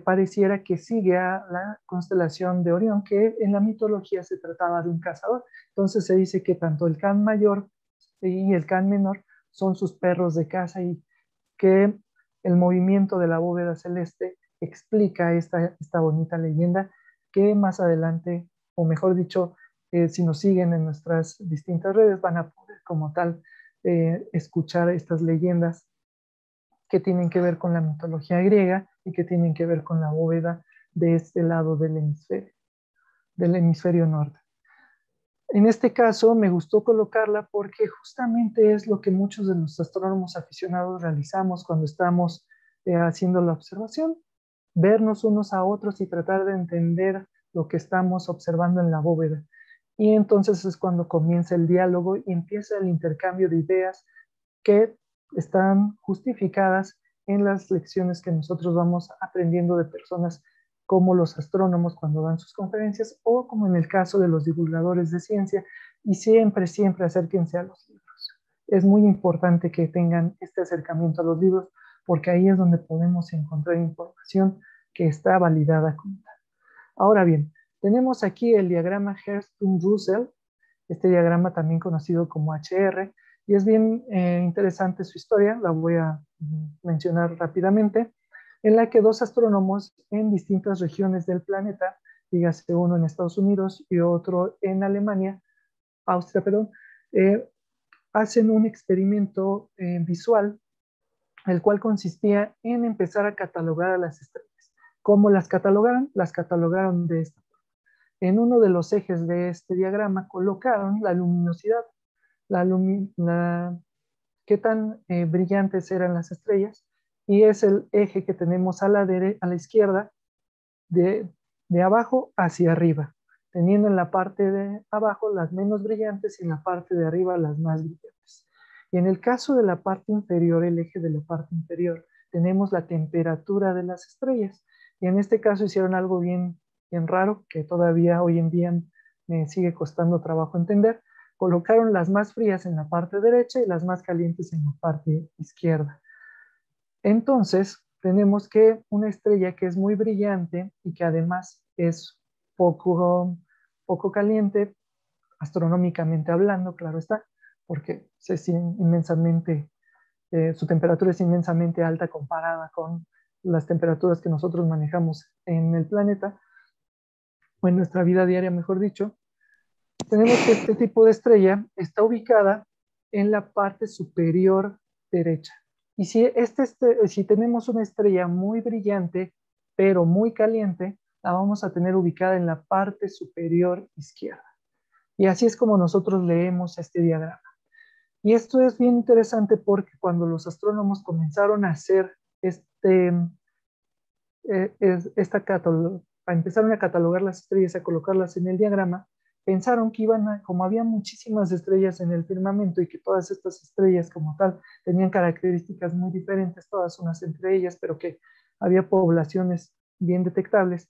pareciera que sigue a la constelación de Orión, que en la mitología se trataba de un cazador. Entonces se dice que tanto el Can Mayor y el Can Menor son sus perros de caza y que el movimiento de la bóveda celeste explica esta bonita leyenda que más adelante, o mejor dicho, si nos siguen en nuestras distintas redes, van a poder como tal escuchar estas leyendas que tienen que ver con la mitología griega y que tienen que ver con la bóveda de este lado del hemisferio norte. En este caso me gustó colocarla porque justamente es lo que muchos de los astrónomos aficionados realizamos cuando estamos haciendo la observación, vernos unos a otros y tratar de entender lo que estamos observando en la bóveda. Y entonces es cuando comienza el diálogo y empieza el intercambio de ideas que están justificadas en las lecciones que nosotros vamos aprendiendo de personas como los astrónomos cuando dan sus conferencias o como en el caso de los divulgadores de ciencia, y siempre, siempre acérquense a los libros. Es muy importante que tengan este acercamiento a los libros porque ahí es donde podemos encontrar información que está validada como tal. Ahora bien, tenemos aquí el diagrama Hertzsprung-Russell, este diagrama también conocido como HR, y es bien interesante su historia, la voy a mencionar rápidamente, en la que dos astrónomos en distintas regiones del planeta, dígase uno en Estados Unidos y otro en Alemania, Austria, perdón, hacen un experimento visual, el cual consistía en empezar a catalogar a las estrellas. ¿Cómo las catalogaron? Las catalogaron de esta forma. En uno de los ejes de este diagrama colocaron la luminosidad, qué tan brillantes eran las estrellas, y es el eje que tenemos a la izquierda, de abajo hacia arriba, teniendo en la parte de abajo las menos brillantes y en la parte de arriba las más brillantes. Y en el caso de la parte inferior, el eje de la parte inferior, tenemos la temperatura de las estrellas. Y en este caso hicieron algo bien, bien raro, que todavía hoy en día me sigue costando trabajo entender. Colocaron las más frías en la parte derecha y las más calientes en la parte izquierda. Entonces, tenemos que una estrella que es muy brillante y que además es poco caliente, astronómicamente hablando, claro está, porque es inmensamente, su temperatura es inmensamente alta comparada con las temperaturas que nosotros manejamos en el planeta, o en nuestra vida diaria, mejor dicho. Tenemos que este tipo de estrella está ubicada en la parte superior derecha. Y si tenemos una estrella muy brillante, pero muy caliente, la vamos a tener ubicada en la parte superior izquierda. Y así es como nosotros leemos este diagrama. Y esto es bien interesante porque cuando los astrónomos comenzaron a hacer empezaron a catalogar las estrellas, a colocarlas en el diagrama, pensaron que como había muchísimas estrellas en el firmamento y que todas estas estrellas como tal tenían características muy diferentes, todas unas entre ellas, pero que había poblaciones bien detectables,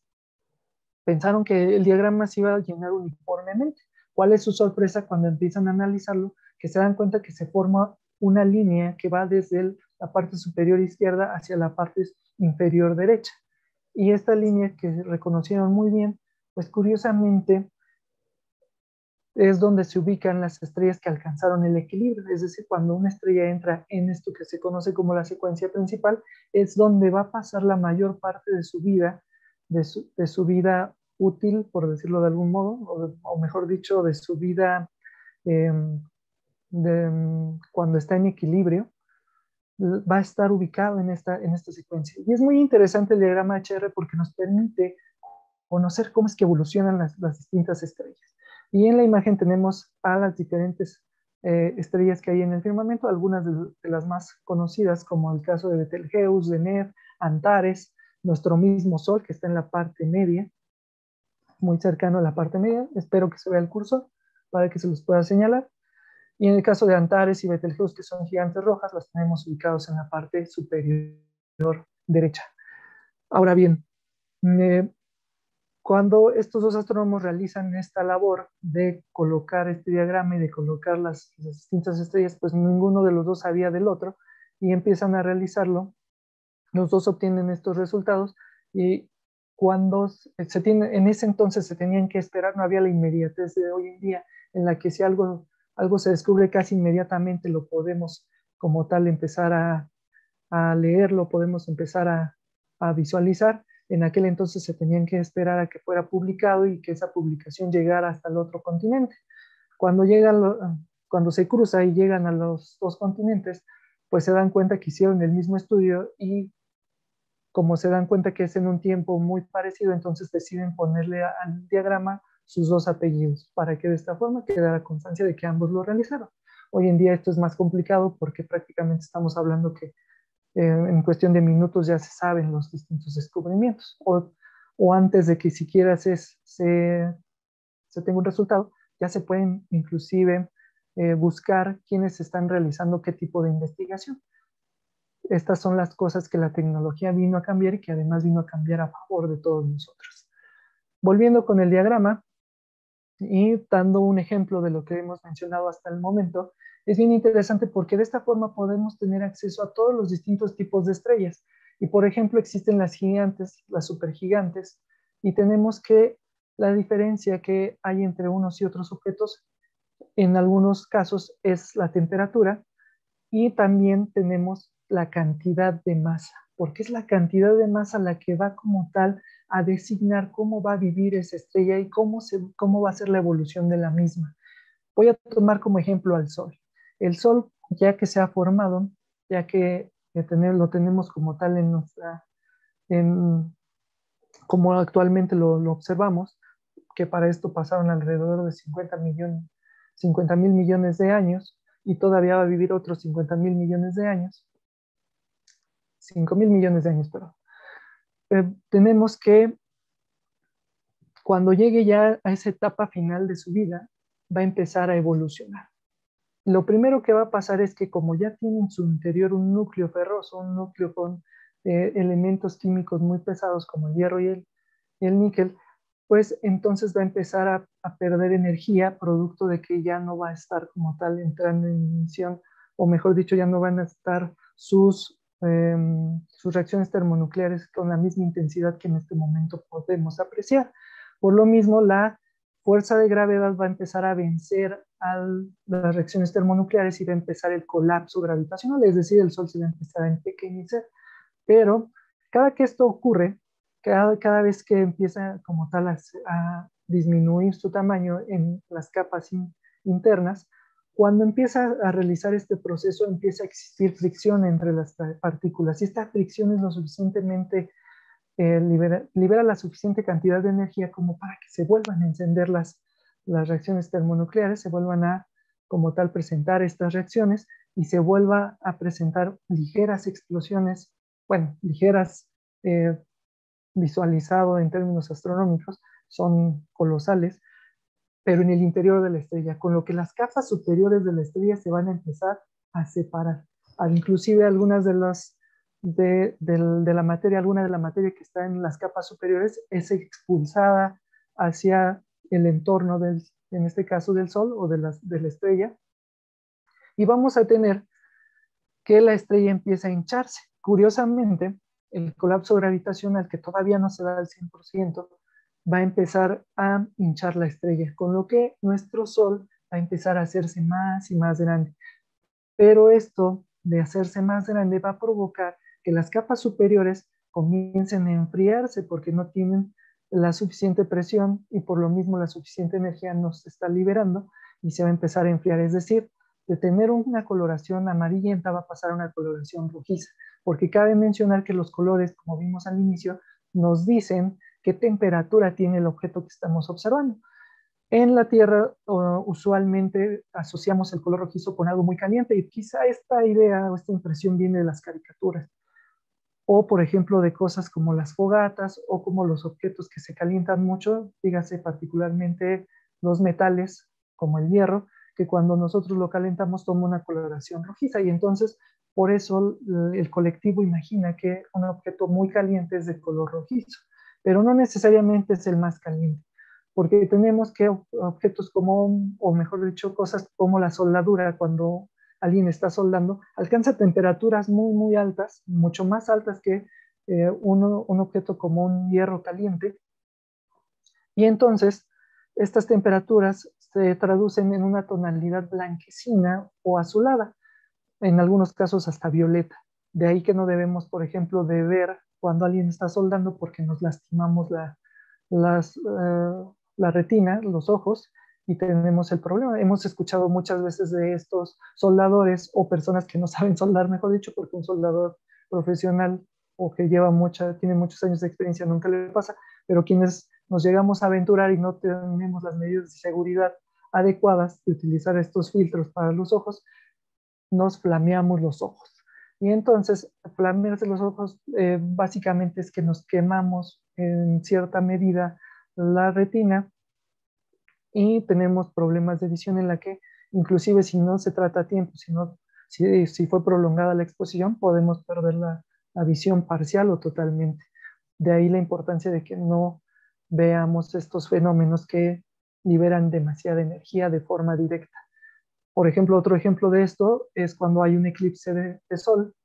pensaron que el diagrama se iba a llenar uniformemente. ¿Cuál es su sorpresa cuando empiezan a analizarlo? Que se dan cuenta que se forma una línea que va desde la parte superior izquierda hacia la parte inferior derecha. Y esta línea que reconocieron muy bien, pues curiosamente es donde se ubican las estrellas que alcanzaron el equilibrio, es decir, cuando una estrella entra en esto que se conoce como la secuencia principal, es donde va a pasar la mayor parte de su vida, de su vida útil, por decirlo de algún modo, o mejor dicho, de su vida eh, cuando está en equilibrio, va a estar ubicado en esta secuencia. Y es muy interesante el diagrama HR porque nos permite conocer cómo es que evolucionan las distintas estrellas. Y en la imagen tenemos a las diferentes estrellas que hay en el firmamento, algunas de las más conocidas, como el caso de Betelgeuse, Deneb, Antares, nuestro mismo Sol, que está en la parte media, muy cercano a la parte media. Espero que se vea el cursor para que se los pueda señalar. Y en el caso de Antares y Betelgeuse, que son gigantes rojas, las tenemos ubicados en la parte superior derecha. Ahora bien, eh, cuando estos dos astrónomos realizan esta labor de colocar este diagrama y de colocar las distintas estrellas, pues ninguno de los dos sabía del otro y empiezan a realizarlo. Los dos obtienen estos resultados y cuando en ese entonces se tenían que esperar, no había la inmediatez de hoy en día en la que si algo se descubre casi inmediatamente lo podemos como tal empezar a leerlo, podemos empezar a visualizar. En aquel entonces se tenían que esperar a que fuera publicado y que esa publicación llegara hasta el otro continente. Cuando, cuando se cruza y llegan a los dos continentes, pues se dan cuenta que hicieron el mismo estudio y como se dan cuenta que es en un tiempo muy parecido, entonces deciden ponerle al diagrama sus dos apellidos para que de esta forma quedara constancia de que ambos lo realizaron. Hoy en día esto es más complicado porque prácticamente estamos hablando que en cuestión de minutos ya se saben los distintos descubrimientos o antes de que siquiera se tenga un resultado, ya se pueden inclusive buscar quiénes están realizando qué tipo de investigación. Estas son las cosas que la tecnología vino a cambiar y que además vino a cambiar a favor de todos nosotros. Volviendo con el diagrama y dando un ejemplo de lo que hemos mencionado hasta el momento, es bien interesante porque de esta forma podemos tener acceso a todos los distintos tipos de estrellas. Y por ejemplo, existen las gigantes, las supergigantes, y tenemos que la diferencia que hay entre unos y otros objetos, en algunos casos, es la temperatura, y también tenemos la cantidad de masa, porque es la cantidad de masa la que va como tal a designar cómo va a vivir esa estrella y cómo va a ser la evolución de la misma. Voy a tomar como ejemplo al Sol. El Sol, ya que se ha formado, ya que lo tenemos como tal en, como actualmente lo observamos, que para esto pasaron alrededor de 50 mil millones de años y todavía va a vivir otros 50 mil millones de años, 5 mil millones de años, perdón. Tenemos que cuando llegue ya a esa etapa final de su vida, va a empezar a evolucionar. Lo primero que va a pasar es que como ya tiene en su interior un núcleo ferroso, un núcleo con elementos químicos muy pesados como el hierro y el níquel, pues entonces va a empezar a perder energía producto de que ya no va a estar como tal entrando en emisión, o mejor dicho, ya no van a estar sus reacciones termonucleares con la misma intensidad que en este momento podemos apreciar. Por lo mismo, la fuerza de gravedad va a empezar a vencer a las reacciones termonucleares y va a empezar el colapso gravitacional, es decir, el Sol se va a empezar a empequeñecer. Pero cada que esto ocurre, cada vez que empieza como tal a disminuir su tamaño en las capas internas, cuando empieza a realizar este proceso empieza a existir fricción entre las partículas y esta fricción es lo suficientemente, libera la suficiente cantidad de energía como para que se vuelvan a encender las reacciones termonucleares, se vuelvan a como tal presentar estas reacciones y se vuelva a presentar ligeras explosiones, bueno, ligeras visualizado en términos astronómicos, son colosales, pero en el interior de la estrella, con lo que las capas superiores de la estrella se van a empezar a separar. Inclusive algunas de la materia, alguna de la materia que está en las capas superiores es expulsada hacia el entorno en este caso del Sol o de la estrella, y vamos a tener que la estrella empieza a hincharse. Curiosamente, el colapso gravitacional, que todavía no se da al 100%, va a empezar a hinchar la estrella, con lo que nuestro Sol va a empezar a hacerse más y más grande. Pero esto de hacerse más grande va a provocar que las capas superiores comiencen a enfriarse porque no tienen la suficiente presión y por lo mismo la suficiente energía no se está liberando y se va a empezar a enfriar. Es decir, de tener una coloración amarillenta va a pasar a una coloración rojiza, porque cabe mencionar que los colores, como vimos al inicio, nos dicen qué temperatura tiene el objeto que estamos observando. En la Tierra usualmente asociamos el color rojizo con algo muy caliente y quizá esta idea o esta impresión viene de las caricaturas o por ejemplo de cosas como las fogatas o como los objetos que se calientan mucho, dígase particularmente los metales como el hierro, que cuando nosotros lo calentamos toma una coloración rojiza y entonces por eso el colectivo imagina que un objeto muy caliente es de color rojizo, pero no necesariamente es el más caliente, porque tenemos que objetos como, o mejor dicho, cosas como la soldadura, cuando alguien está soldando, alcanza temperaturas muy, muy altas, mucho más altas que un objeto como un hierro caliente. Y entonces, estas temperaturas se traducen en una tonalidad blanquecina o azulada, en algunos casos hasta violeta. De ahí que no debemos, por ejemplo, de ver cuando alguien está soldando porque nos lastimamos las, la retina, los ojos, y tenemos el problema. Hemos escuchado muchas veces de estos soldadores o personas que no saben soldar, mejor dicho, porque un soldador profesional o que tiene muchos años de experiencia nunca le pasa, pero quienes nos llegamos a aventurar y no tenemos las medidas de seguridad adecuadas de utilizar estos filtros para los ojos, nos flameamos los ojos. Y entonces, flamearse los ojos básicamente es que nos quemamos en cierta medida la retina y tenemos problemas de visión en la que inclusive si no se trata a tiempo, si fue prolongada la exposición, podemos perder la visión parcial o totalmente. De ahí la importancia de que no veamos estos fenómenos que liberan demasiada energía de forma directa. Por ejemplo, otro ejemplo de esto es cuando hay un eclipse de sol.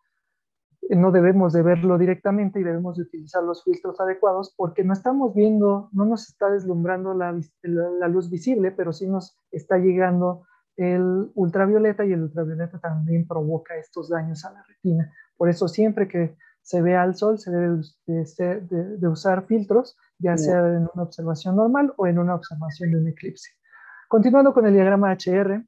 No debemos de verlo directamente y debemos de utilizar los filtros adecuados porque no estamos viendo, no nos está deslumbrando la luz visible, pero sí nos está llegando el ultravioleta y el ultravioleta también provoca estos daños a la retina. Por eso siempre que se vea al sol se debe de usar filtros, ya sea en una observación normal o en una observación de un eclipse. Continuando con el diagrama HR,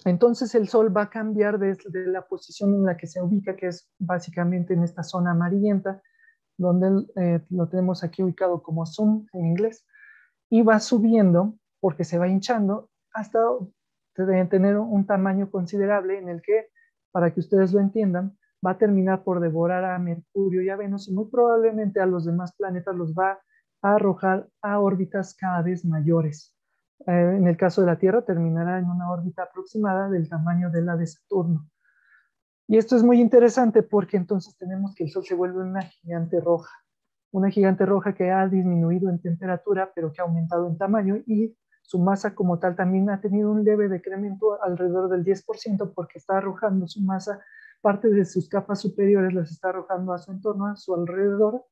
entonces el Sol va a cambiar desde la posición en la que se ubica, que es básicamente en esta zona amarillenta, donde lo tenemos aquí ubicado como Zoom en inglés, y va subiendo porque se va hinchando hasta tener un tamaño considerable en el que, para que ustedes lo entiendan, va a terminar por devorar a Mercurio y a Venus y muy probablemente a los demás planetas los va a arrojar a órbitas cada vez mayores. En el caso de la Tierra terminará en una órbita aproximada del tamaño de la de Saturno. Y esto es muy interesante porque entonces tenemos que el Sol se vuelve una gigante roja que ha disminuido en temperatura, pero que ha aumentado en tamaño y su masa como tal también ha tenido un leve decremento alrededor del 10% porque está arrojando su masa, parte de sus capas superiores las está arrojando a su entorno, a su alrededor.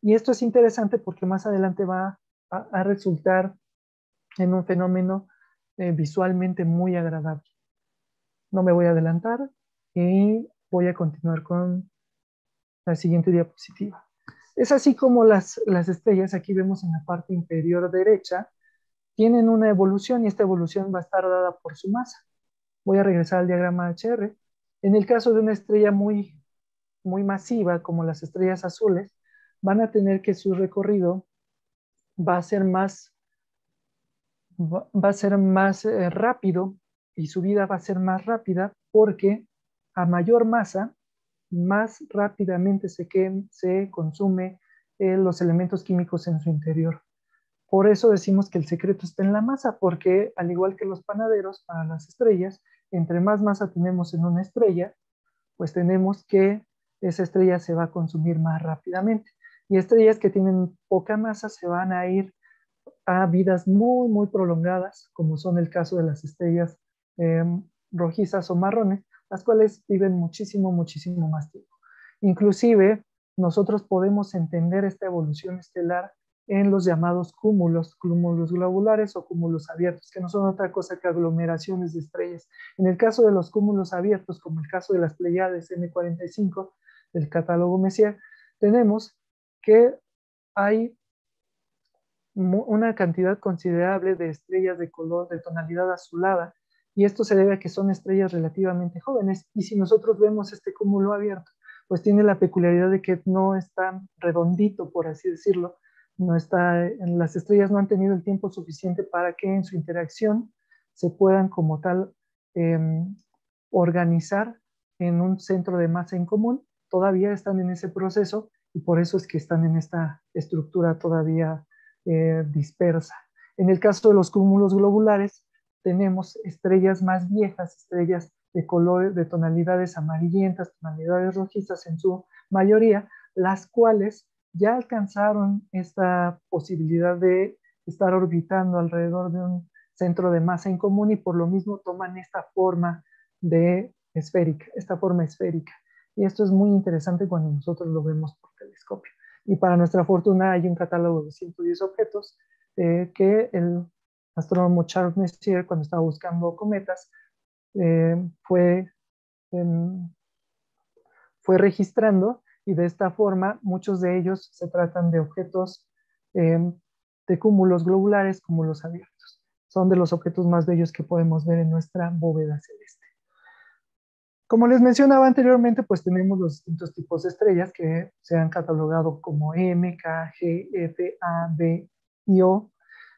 Y esto es interesante porque más adelante va a resultar en un fenómeno visualmente muy agradable. No me voy a adelantar y voy a continuar con la siguiente diapositiva. Es así como las estrellas, aquí vemos en la parte inferior derecha, tienen una evolución y esta evolución va a estar dada por su masa. Voy a regresar al diagrama HR. En el caso de una estrella muy, muy masiva, como las estrellas azules, van a tener que su recorrido va a ser más va a ser más rápido y su vida va a ser más rápida porque a mayor masa, más rápidamente se consume los elementos químicos en su interior. Por eso decimos que el secreto está en la masa, porque al igual que los panaderos, para las estrellas, entre más masa tenemos en una estrella, pues tenemos que esa estrella se va a consumir más rápidamente. Y estrellas que tienen poca masa se van a ir a vidas muy, muy prolongadas, como son el caso de las estrellas eh, rojizas o marrones, las cuales viven muchísimo, muchísimo más tiempo. Inclusive, nosotros podemos entender esta evolución estelar en los llamados cúmulos, cúmulos globulares o cúmulos abiertos, que no son otra cosa que aglomeraciones de estrellas. En el caso de los cúmulos abiertos, como el caso de las Pleiades M45 del catálogo Messier, tenemos que hay una cantidad considerable de estrellas de color de tonalidad azulada, y esto se debe a que son estrellas relativamente jóvenes. Y si nosotros vemos este cúmulo abierto, pues tiene la peculiaridad de que no está redondito, por así decirlo, no está, las estrellas no han tenido el tiempo suficiente para que en su interacción se puedan como tal eh, organizar en un centro de masa en común. Todavía están en ese proceso y por eso es que están en esta estructura todavía dispersa. En el caso de los cúmulos globulares, tenemos estrellas más viejas, estrellas de colores, de tonalidades amarillentas, tonalidades rojizas en su mayoría, las cuales ya alcanzaron esta posibilidad de estar orbitando alrededor de un centro de masa en común y por lo mismo toman esta forma de esférica, esta forma esférica. Y esto es muy interesante cuando nosotros lo vemos por telescopio. Y para nuestra fortuna hay un catálogo de 110 objetos que el astrónomo Charles Messier, cuando estaba buscando cometas, eh, fue, em, fue registrando, y de esta forma muchos de ellos se tratan de objetos de cúmulos globulares, cúmulos abiertos. Son de los objetos más bellos que podemos ver en nuestra bóveda celeste. Como les mencionaba anteriormente, pues tenemos los distintos tipos de estrellas que se han catalogado como M, K, G, F, A, B y O.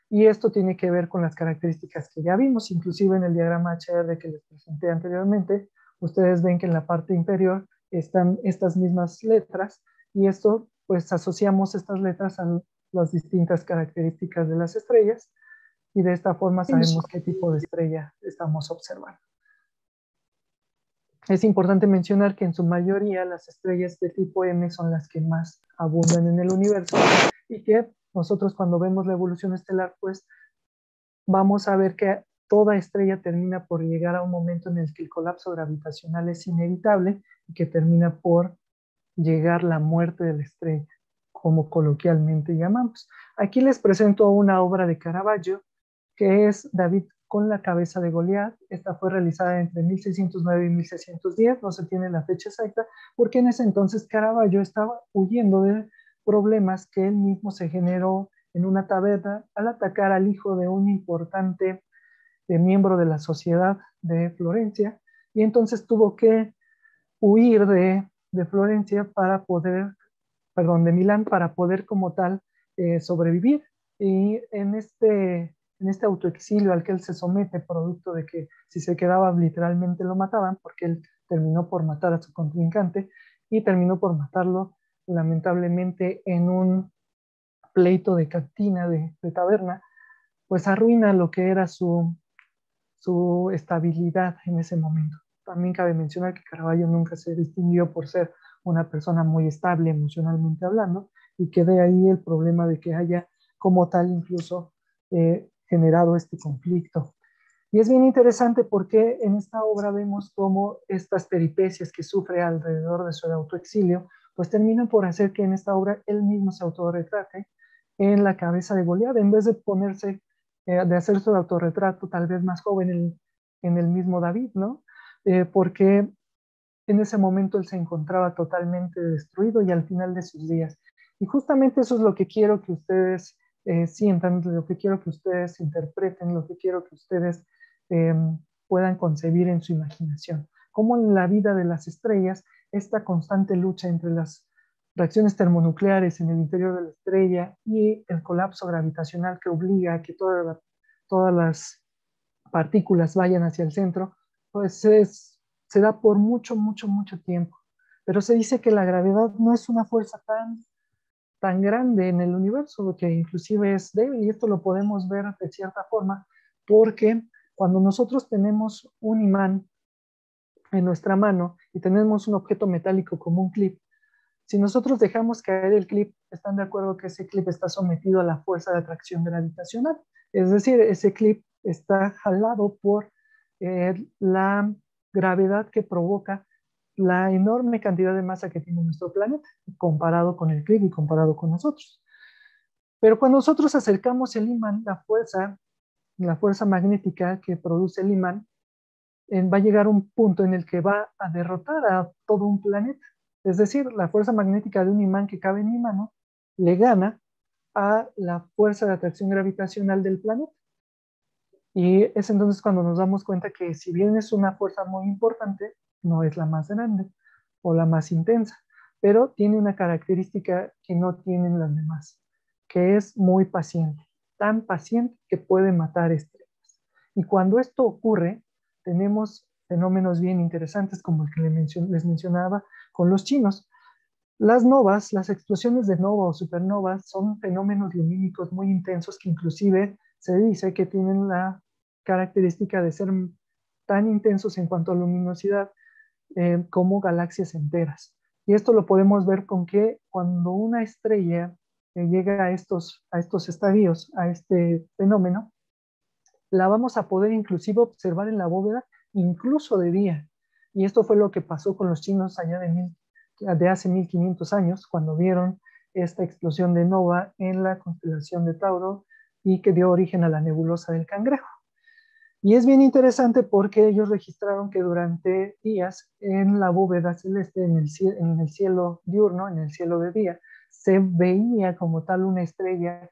Y esto tiene que ver con las características que ya vimos, inclusive en el diagrama HR que les presenté anteriormente. Ustedes ven que en la parte inferior están estas mismas letras, y esto, pues asociamos estas letras a las distintas características de las estrellas, y de esta forma sabemos qué tipo de estrella estamos observando. Es importante mencionar que en su mayoría las estrellas de tipo M son las que más abundan en el universo, y que nosotros cuando vemos la evolución estelar, pues vamos a ver que toda estrella termina por llegar a un momento en el que el colapso gravitacional es inevitable y que termina por llegar la muerte de la estrella, como coloquialmente llamamos. Aquí les presento una obra de Caravaggio, que es David con la cabeza de Goliat. Esta fue realizada entre 1609 y 1610, no se tiene la fecha exacta, porque en ese entonces Caravaggio estaba huyendo de problemas que él mismo se generó en una taberna al atacar al hijo de un importante miembro de la sociedad de Florencia, y entonces tuvo que huir de Florencia para poder, perdón, de Milán, para poder como tal sobrevivir. Y en este autoexilio al que él se somete, producto de que si se quedaba literalmente lo mataban, porque él terminó por matar a su contrincante y terminó por matarlo lamentablemente en un pleito de cantina, de taberna, pues arruina lo que era su estabilidad en ese momento. También cabe mencionar que Caravaggio nunca se distinguió por ser una persona muy estable emocionalmente hablando, y que de ahí el problema de que haya como tal incluso generado este conflicto. Y es bien interesante porque en esta obra vemos cómo estas peripecias que sufre alrededor de su autoexilio, pues terminan por hacer que en esta obra él mismo se autorretrate en la cabeza de Goliat, en vez de ponerse, de hacer su autorretrato tal vez más joven en el mismo David, ¿no? Porque en ese momento él se encontraba totalmente destruido y al final de sus días. Y justamente eso es lo que quiero que ustedes sientan, lo que quiero que ustedes interpreten, lo que quiero que ustedes eh, puedan concebir en su imaginación. Cómo en la vida de las estrellas, esta constante lucha entre las reacciones termonucleares en el interior de la estrella y el colapso gravitacional que obliga a que toda todas las partículas vayan hacia el centro, pues se da por mucho, mucho, mucho tiempo. Pero se dice que la gravedad no es una fuerza tan grande en el universo, que inclusive es débil, y esto lo podemos ver de cierta forma, porque cuando nosotros tenemos un imán en nuestra mano y tenemos un objeto metálico como un clip, si nosotros dejamos caer el clip, están de acuerdo que ese clip está sometido a la fuerza de atracción gravitacional. Es decir, ese clip está jalado por la gravedad que provoca la enorme cantidad de masa que tiene nuestro planeta, comparado con el clip y comparado con nosotros. Pero cuando nosotros acercamos el imán, la fuerza magnética que produce el imán, va a llegar un punto en el que va a derrotar a todo un planeta. Es decir, la fuerza magnética de un imán que cabe en mi mano le gana a la fuerza de atracción gravitacional del planeta. Y es entonces cuando nos damos cuenta que si bien es una fuerza muy importante, no es la más grande o la más intensa, pero tiene una característica que no tienen las demás, que es muy paciente, tan paciente que puede matar estrellas. Y cuando esto ocurre, tenemos fenómenos bien interesantes como el que les mencionaba con los chinos. Las novas, las explosiones de nova o supernovas son fenómenos lumínicos muy intensos que inclusive se dice que tienen la característica de ser tan intensos en cuanto a luminosidad como galaxias enteras. Y esto lo podemos ver con que cuando una estrella llega a estos estadios, a este fenómeno, la vamos a poder inclusive observar en la bóveda, incluso de día. Y esto fue lo que pasó con los chinos allá de hace 1500 años, cuando vieron esta explosión de nova en la constelación de Tauro y que dio origen a la nebulosa del Cangrejo. Y es bien interesante porque ellos registraron que durante días en la bóveda celeste, en el cielo diurno, en el cielo de día, se veía como tal una estrella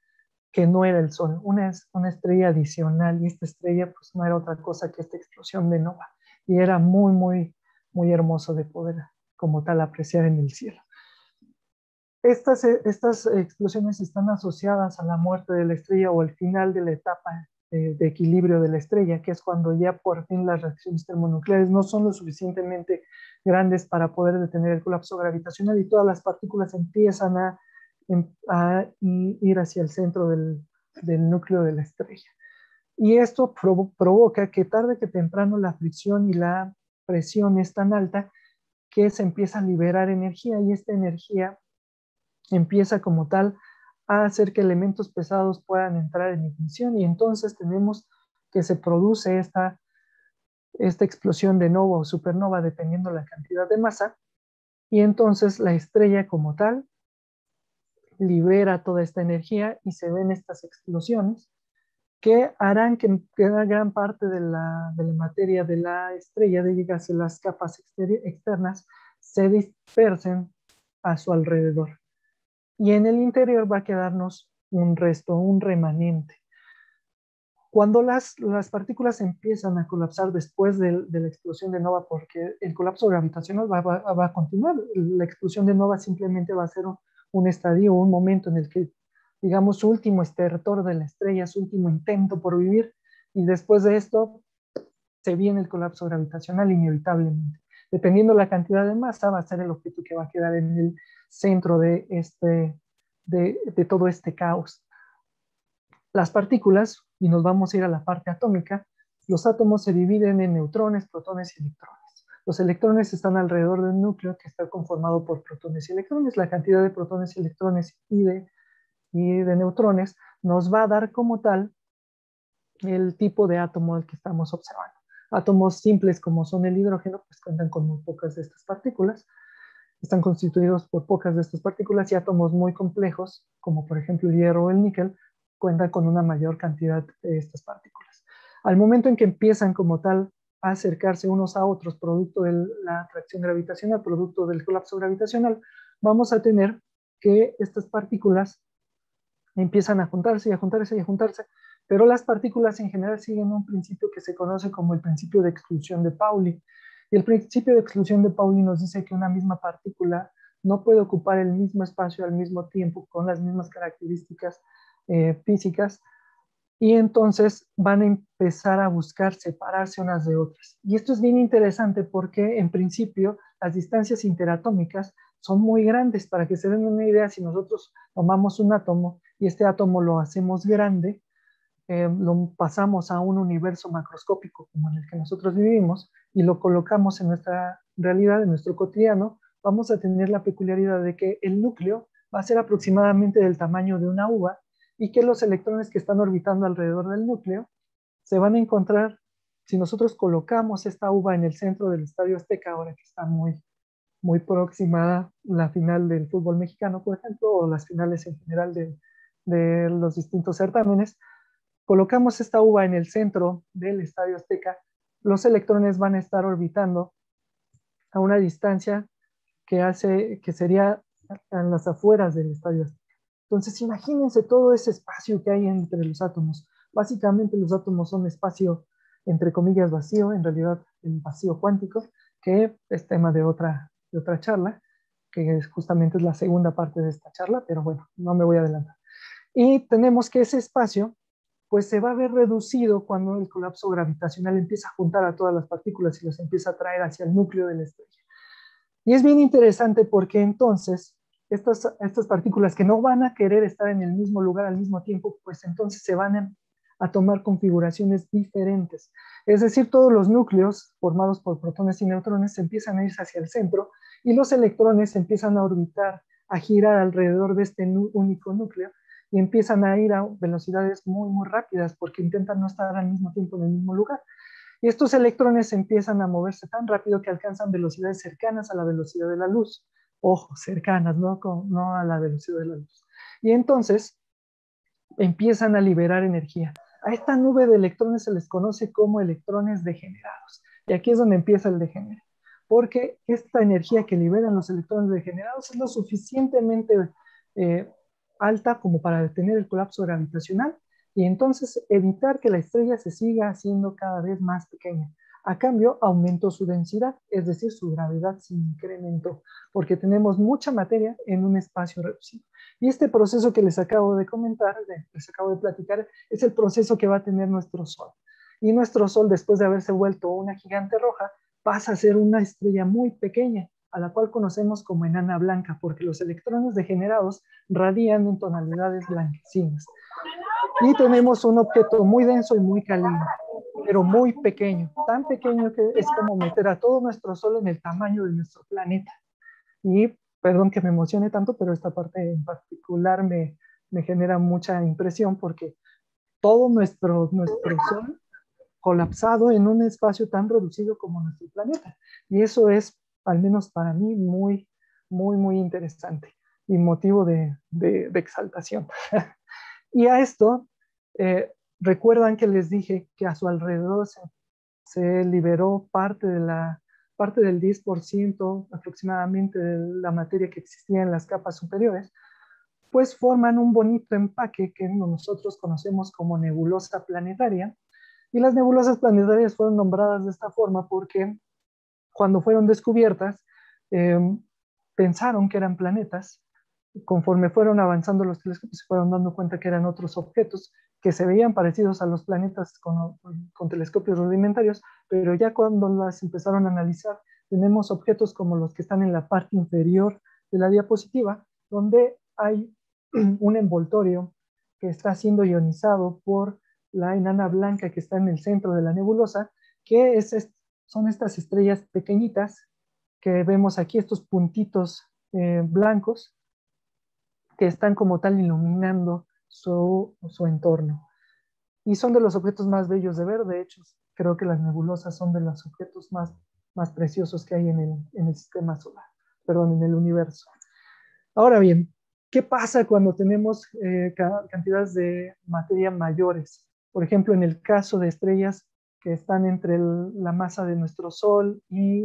que no era el Sol, una estrella adicional, y esta estrella pues no era otra cosa que esta explosión de nova, y era muy, muy, muy hermoso de poder como tal apreciar en el cielo. Estas explosiones están asociadas a la muerte de la estrella o al final de la etapa de equilibrio de la estrella, que es cuando ya por fin las reacciones termonucleares no son lo suficientemente grandes para poder detener el colapso gravitacional y todas las partículas empiezan a ir hacia el centro del núcleo de la estrella. Y esto provoca que tarde que temprano la fricción y la presión es tan alta que se empieza a liberar energía, y esta energía empieza como tal a hacer que elementos pesados puedan entrar en ignición, y entonces tenemos que se produce esta explosión de nova o supernova dependiendo la cantidad de masa, y entonces la estrella como tal libera toda esta energía y se ven estas explosiones que harán que gran parte de la materia de la estrella, dígase las capas externas, se dispersen a su alrededor. Y en el interior va a quedarnos un resto, un remanente. Cuando las partículas empiezan a colapsar después de la explosión de nova, porque el colapso gravitacional va a continuar, la explosión de nova simplemente va a ser un estadio, un momento en el que, digamos, su último estertor de la estrella, su último intento por vivir, y después de esto se viene el colapso gravitacional inevitablemente. Dependiendo de la cantidad de masa, va a ser el objeto que va a quedar en el centro de todo este caos. Las partículas, y nos vamos a ir a la parte atómica, los átomos se dividen en neutrones, protones y electrones. Los electrones están alrededor del núcleo que está conformado por protones y electrones. La cantidad de protones y electrones y de neutrones nos va a dar como tal el tipo de átomo al que estamos observando. Átomos simples como son el hidrógeno, pues cuentan con muy pocas de estas partículas, están constituidos por pocas de estas partículas, y átomos muy complejos, como por ejemplo el hierro o el níquel, cuentan con una mayor cantidad de estas partículas. Al momento en que empiezan como tal a acercarse unos a otros, producto de la atracción gravitacional, producto del colapso gravitacional, vamos a tener que estas partículas empiezan a juntarse y a juntarse y a juntarse, pero las partículas en general siguen un principio que se conoce como el principio de exclusión de Pauli. Y el principio de exclusión de Pauli nos dice que una misma partícula no puede ocupar el mismo espacio al mismo tiempo con las mismas características físicas y entonces van a empezar a buscar separarse unas de otras. Y esto es bien interesante porque en principio las distancias interatómicas son muy grandes. Para que se den una idea, si nosotros tomamos un átomo y este átomo lo hacemos grande, lo pasamos a un universo macroscópico como en el que nosotros vivimos y lo colocamos en nuestra realidad, en nuestro cotidiano, vamos a tener la peculiaridad de que el núcleo va a ser aproximadamente del tamaño de una uva y que los electrones que están orbitando alrededor del núcleo se van a encontrar, si nosotros colocamos esta uva en el centro del Estadio Azteca, ahora que está muy próxima la final del fútbol mexicano, por ejemplo, o las finales en general de los distintos certámenes, colocamos esta uva en el centro del Estadio Azteca, los electrones van a estar orbitando a una distancia que sería en las afueras del Estadio Azteca. Entonces, imagínense todo ese espacio que hay entre los átomos. Básicamente los átomos son espacio, entre comillas, vacío, en realidad el vacío cuántico, que es tema de otra charla, que justamente es la segunda parte de esta charla, pero bueno, no me voy a adelantar. Y tenemos que ese espacio pues se va a ver reducido cuando el colapso gravitacional empieza a juntar a todas las partículas y las empieza a traer hacia el núcleo de la estrella. Y es bien interesante porque entonces estas partículas que no van a querer estar en el mismo lugar al mismo tiempo, pues entonces se van a tomar configuraciones diferentes. Es decir, todos los núcleos formados por protones y neutrones se empiezan a irse hacia el centro y los electrones empiezan a orbitar, a girar alrededor de este único núcleo y empiezan a ir a velocidades muy rápidas porque intentan no estar al mismo tiempo en el mismo lugar. Y estos electrones empiezan a moverse tan rápido que alcanzan velocidades cercanas a la velocidad de la luz. Ojo, cercanas, no a la velocidad de la luz. Y entonces empiezan a liberar energía. A esta nube de electrones se les conoce como electrones degenerados. Y aquí es donde empieza el degenere. Porque esta energía que liberan los electrones degenerados es lo suficientemente eh, alta como para detener el colapso gravitacional y entonces evitar que la estrella se siga haciendo cada vez más pequeña. A cambio, aumentó su densidad, es decir, su gravedad se incrementó, porque tenemos mucha materia en un espacio reducido. Y este proceso que les acabo de comentar, les acabo de platicar, es el proceso que va a tener nuestro Sol. Y nuestro Sol, después de haberse vuelto una gigante roja, pasa a ser una estrella muy pequeña, a la cual conocemos como enana blanca, porque los electrones degenerados radian en tonalidades blanquecinas. Y tenemos un objeto muy denso y muy caliente, pero muy pequeño, tan pequeño que es como meter a todo nuestro Sol en el tamaño de nuestro planeta. Y perdón que me emocione tanto, pero esta parte en particular me genera mucha impresión porque todo nuestro Sol colapsado en un espacio tan reducido como nuestro planeta. Y eso es, al menos para mí, muy interesante y motivo de exaltación. Y a esto, recuerdan que les dije que a su alrededor se liberó parte del 10% aproximadamente de la materia que existía en las capas superiores, pues forman un bonito empaque que nosotros conocemos como nebulosa planetaria. Y las nebulosas planetarias fueron nombradas de esta forma porque cuando fueron descubiertas, eh, pensaron que eran planetas. Conforme fueron avanzando los telescopios, se fueron dando cuenta que eran otros objetos que se veían parecidos a los planetas con telescopios rudimentarios, pero ya cuando las empezaron a analizar, tenemos objetos como los que están en la parte inferior de la diapositiva, donde hay un envoltorio que está siendo ionizado por la enana blanca que está en el centro de la nebulosa, que son estas estrellas pequeñitas que vemos aquí, estos puntitos blancos, que están como tal iluminando su entorno. Y son de los objetos más bellos de ver. De hecho, creo que las nebulosas son de los objetos más preciosos que hay en el sistema solar, perdón, en el universo. Ahora bien, ¿qué pasa cuando tenemos cantidades de materia mayores? Por ejemplo, en el caso de estrellas que están entre la masa de nuestro Sol y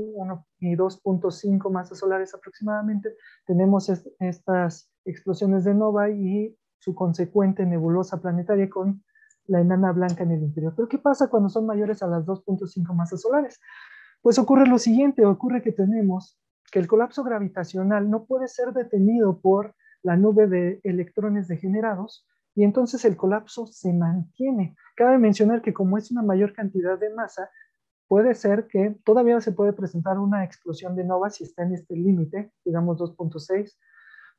2.5 masas solares aproximadamente, tenemos estas explosiones de nova y su consecuente nebulosa planetaria con la enana blanca en el interior. Pero ¿qué pasa cuando son mayores a las 2.5 masas solares? Pues ocurre lo siguiente, ocurre que tenemos que el colapso gravitacional no puede ser detenido por la nube de electrones degenerados y entonces el colapso se mantiene. Cabe mencionar que como es una mayor cantidad de masa, puede ser que todavía se puede presentar una explosión de nova si está en este límite, digamos 2.6,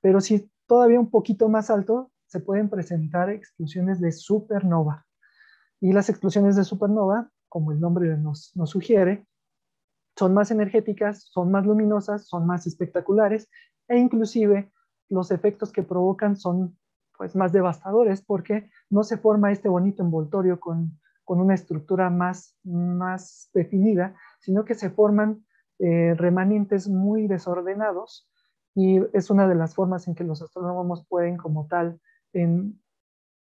pero si todavía un poquito más alto, se pueden presentar explosiones de supernova. Y las explosiones de supernova, como el nombre nos sugiere, son más energéticas, son más luminosas, son más espectaculares e inclusive los efectos que provocan son pues más devastadores porque no se forma este bonito envoltorio con una estructura más definida, sino que se forman remanentes muy desordenados y es una de las formas en que los astrónomos pueden como tal en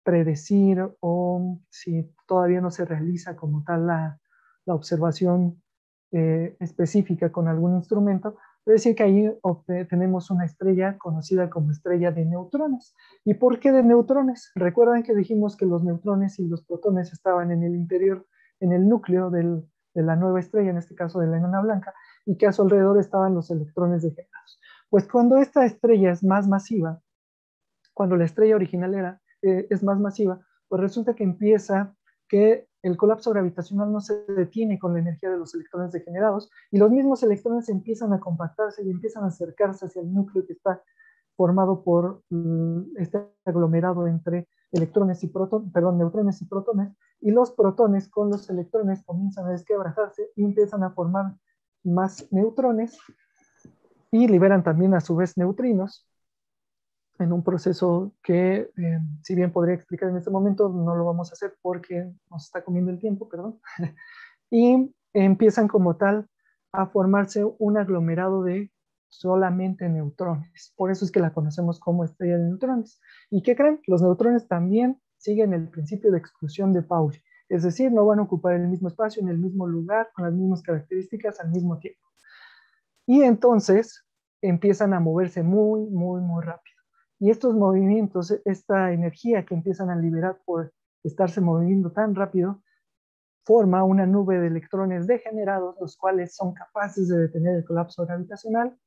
predecir o si todavía no se realiza como tal la observación específica con algún instrumento, es decir que ahí tenemos una estrella conocida como estrella de neutrones. ¿Y por qué de neutrones? Recuerdan que dijimos que los neutrones y los protones estaban en el interior, en el núcleo de la nueva estrella, en este caso de la enana blanca, y que a su alrededor estaban los electrones degenerados. Pues cuando esta estrella es más masiva, cuando la estrella original es más masiva, pues resulta que empieza que el colapso gravitacional no se detiene con la energía de los electrones degenerados y los mismos electrones empiezan a compactarse y empiezan a acercarse hacia el núcleo que está formado por este aglomerado entre electrones y neutrones y protones, y los protones con los electrones comienzan a desquebrajarse y empiezan a formar más neutrones y liberan también a su vez neutrinos en un proceso que, si bien podría explicar en este momento, no lo vamos a hacer porque nos está comiendo el tiempo, perdón. Y empiezan como tal a formarse un aglomerado de solamente neutrones. Por eso es que la conocemos como estrella de neutrones. ¿Y qué creen? Los neutrones también siguen el principio de exclusión de Pauli. Es decir, no van a ocupar el mismo espacio, en el mismo lugar, con las mismas características al mismo tiempo. Y entonces empiezan a moverse muy, muy, muy rápido. Y estos movimientos, esta energía que empiezan a liberar por estarse moviendo tan rápido, forma una nube de electrones degenerados, los cuales son capaces de detener el colapso gravitacional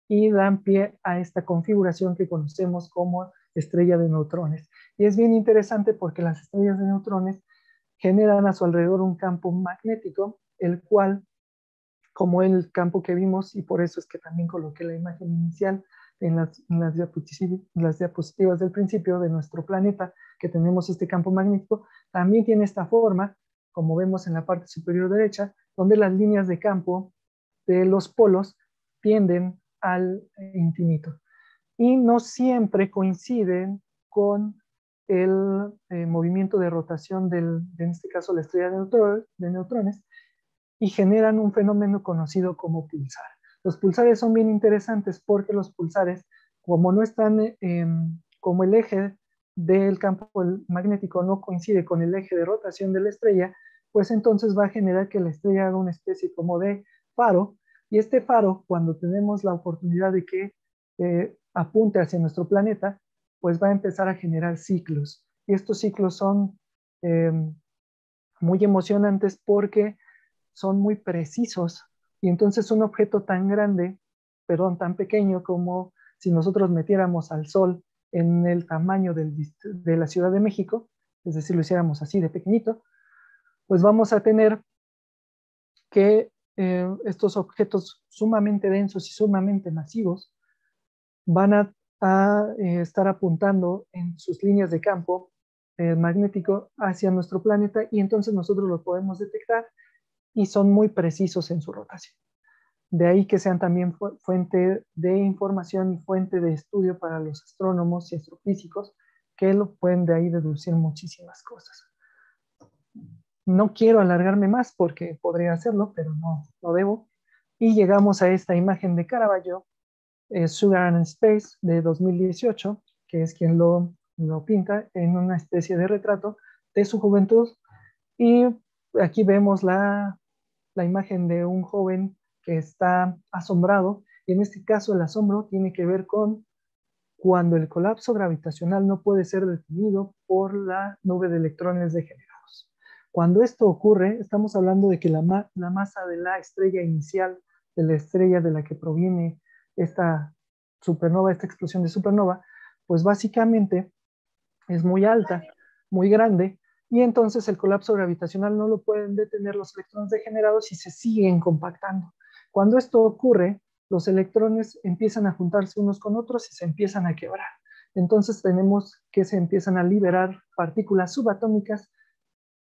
y dan pie a esta configuración que conocemos como estrella de neutrones. Y es bien interesante porque las estrellas de neutrones generan a su alrededor un campo magnético, el cual, como el campo que vimos, y por eso es que también coloqué la imagen inicial en las diapositivas del principio de nuestro planeta, que tenemos este campo magnético, también tiene esta forma, como vemos en la parte superior derecha, donde las líneas de campo de los polos tienden al infinito. Y no siempre coinciden con el movimiento de rotación en este caso, la estrella de neutrones, y generan un fenómeno conocido como pulsar. Los pulsares son bien interesantes porque los pulsares, como no están, como el eje del campo magnético no coincide con el eje de rotación de la estrella, pues entonces va a generar que la estrella haga una especie como de faro, y este faro, cuando tenemos la oportunidad de que apunte hacia nuestro planeta, pues va a empezar a generar ciclos. Y estos ciclos son eh, muy emocionantes porque son muy precisos y entonces un objeto tan grande, perdón, tan pequeño como si nosotros metiéramos al Sol en el tamaño de la Ciudad de México, es decir, lo hiciéramos así de pequeñito, pues vamos a tener que estos objetos sumamente densos y sumamente masivos van a estar apuntando en sus líneas de campo magnético hacia nuestro planeta y entonces nosotros lo podemos detectar y son muy precisos en su rotación. De ahí que sean también fuente de información y fuente de estudio para los astrónomos y astrofísicos que lo pueden de ahí deducir muchísimas cosas. No quiero alargarme más porque podría hacerlo, pero no debo. Y llegamos a esta imagen de Caravaggio, Sugar and Space de 2018, que es quien lo pinta en una especie de retrato de su juventud. Y aquí vemos la imagen de un joven que está asombrado, y en este caso el asombro tiene que ver con cuando el colapso gravitacional no puede ser detenido por la nube de electrones degenerados. Cuando esto ocurre, estamos hablando de que la masa de la estrella inicial, de la estrella de la que proviene esta supernova, esta explosión de supernova, pues básicamente es muy alta, muy grande, y entonces el colapso gravitacional no lo pueden detener los electrones degenerados y se siguen compactando. Cuando esto ocurre, los electrones empiezan a juntarse unos con otros y se empiezan a quebrar. Entonces tenemos que se empiezan a liberar partículas subatómicas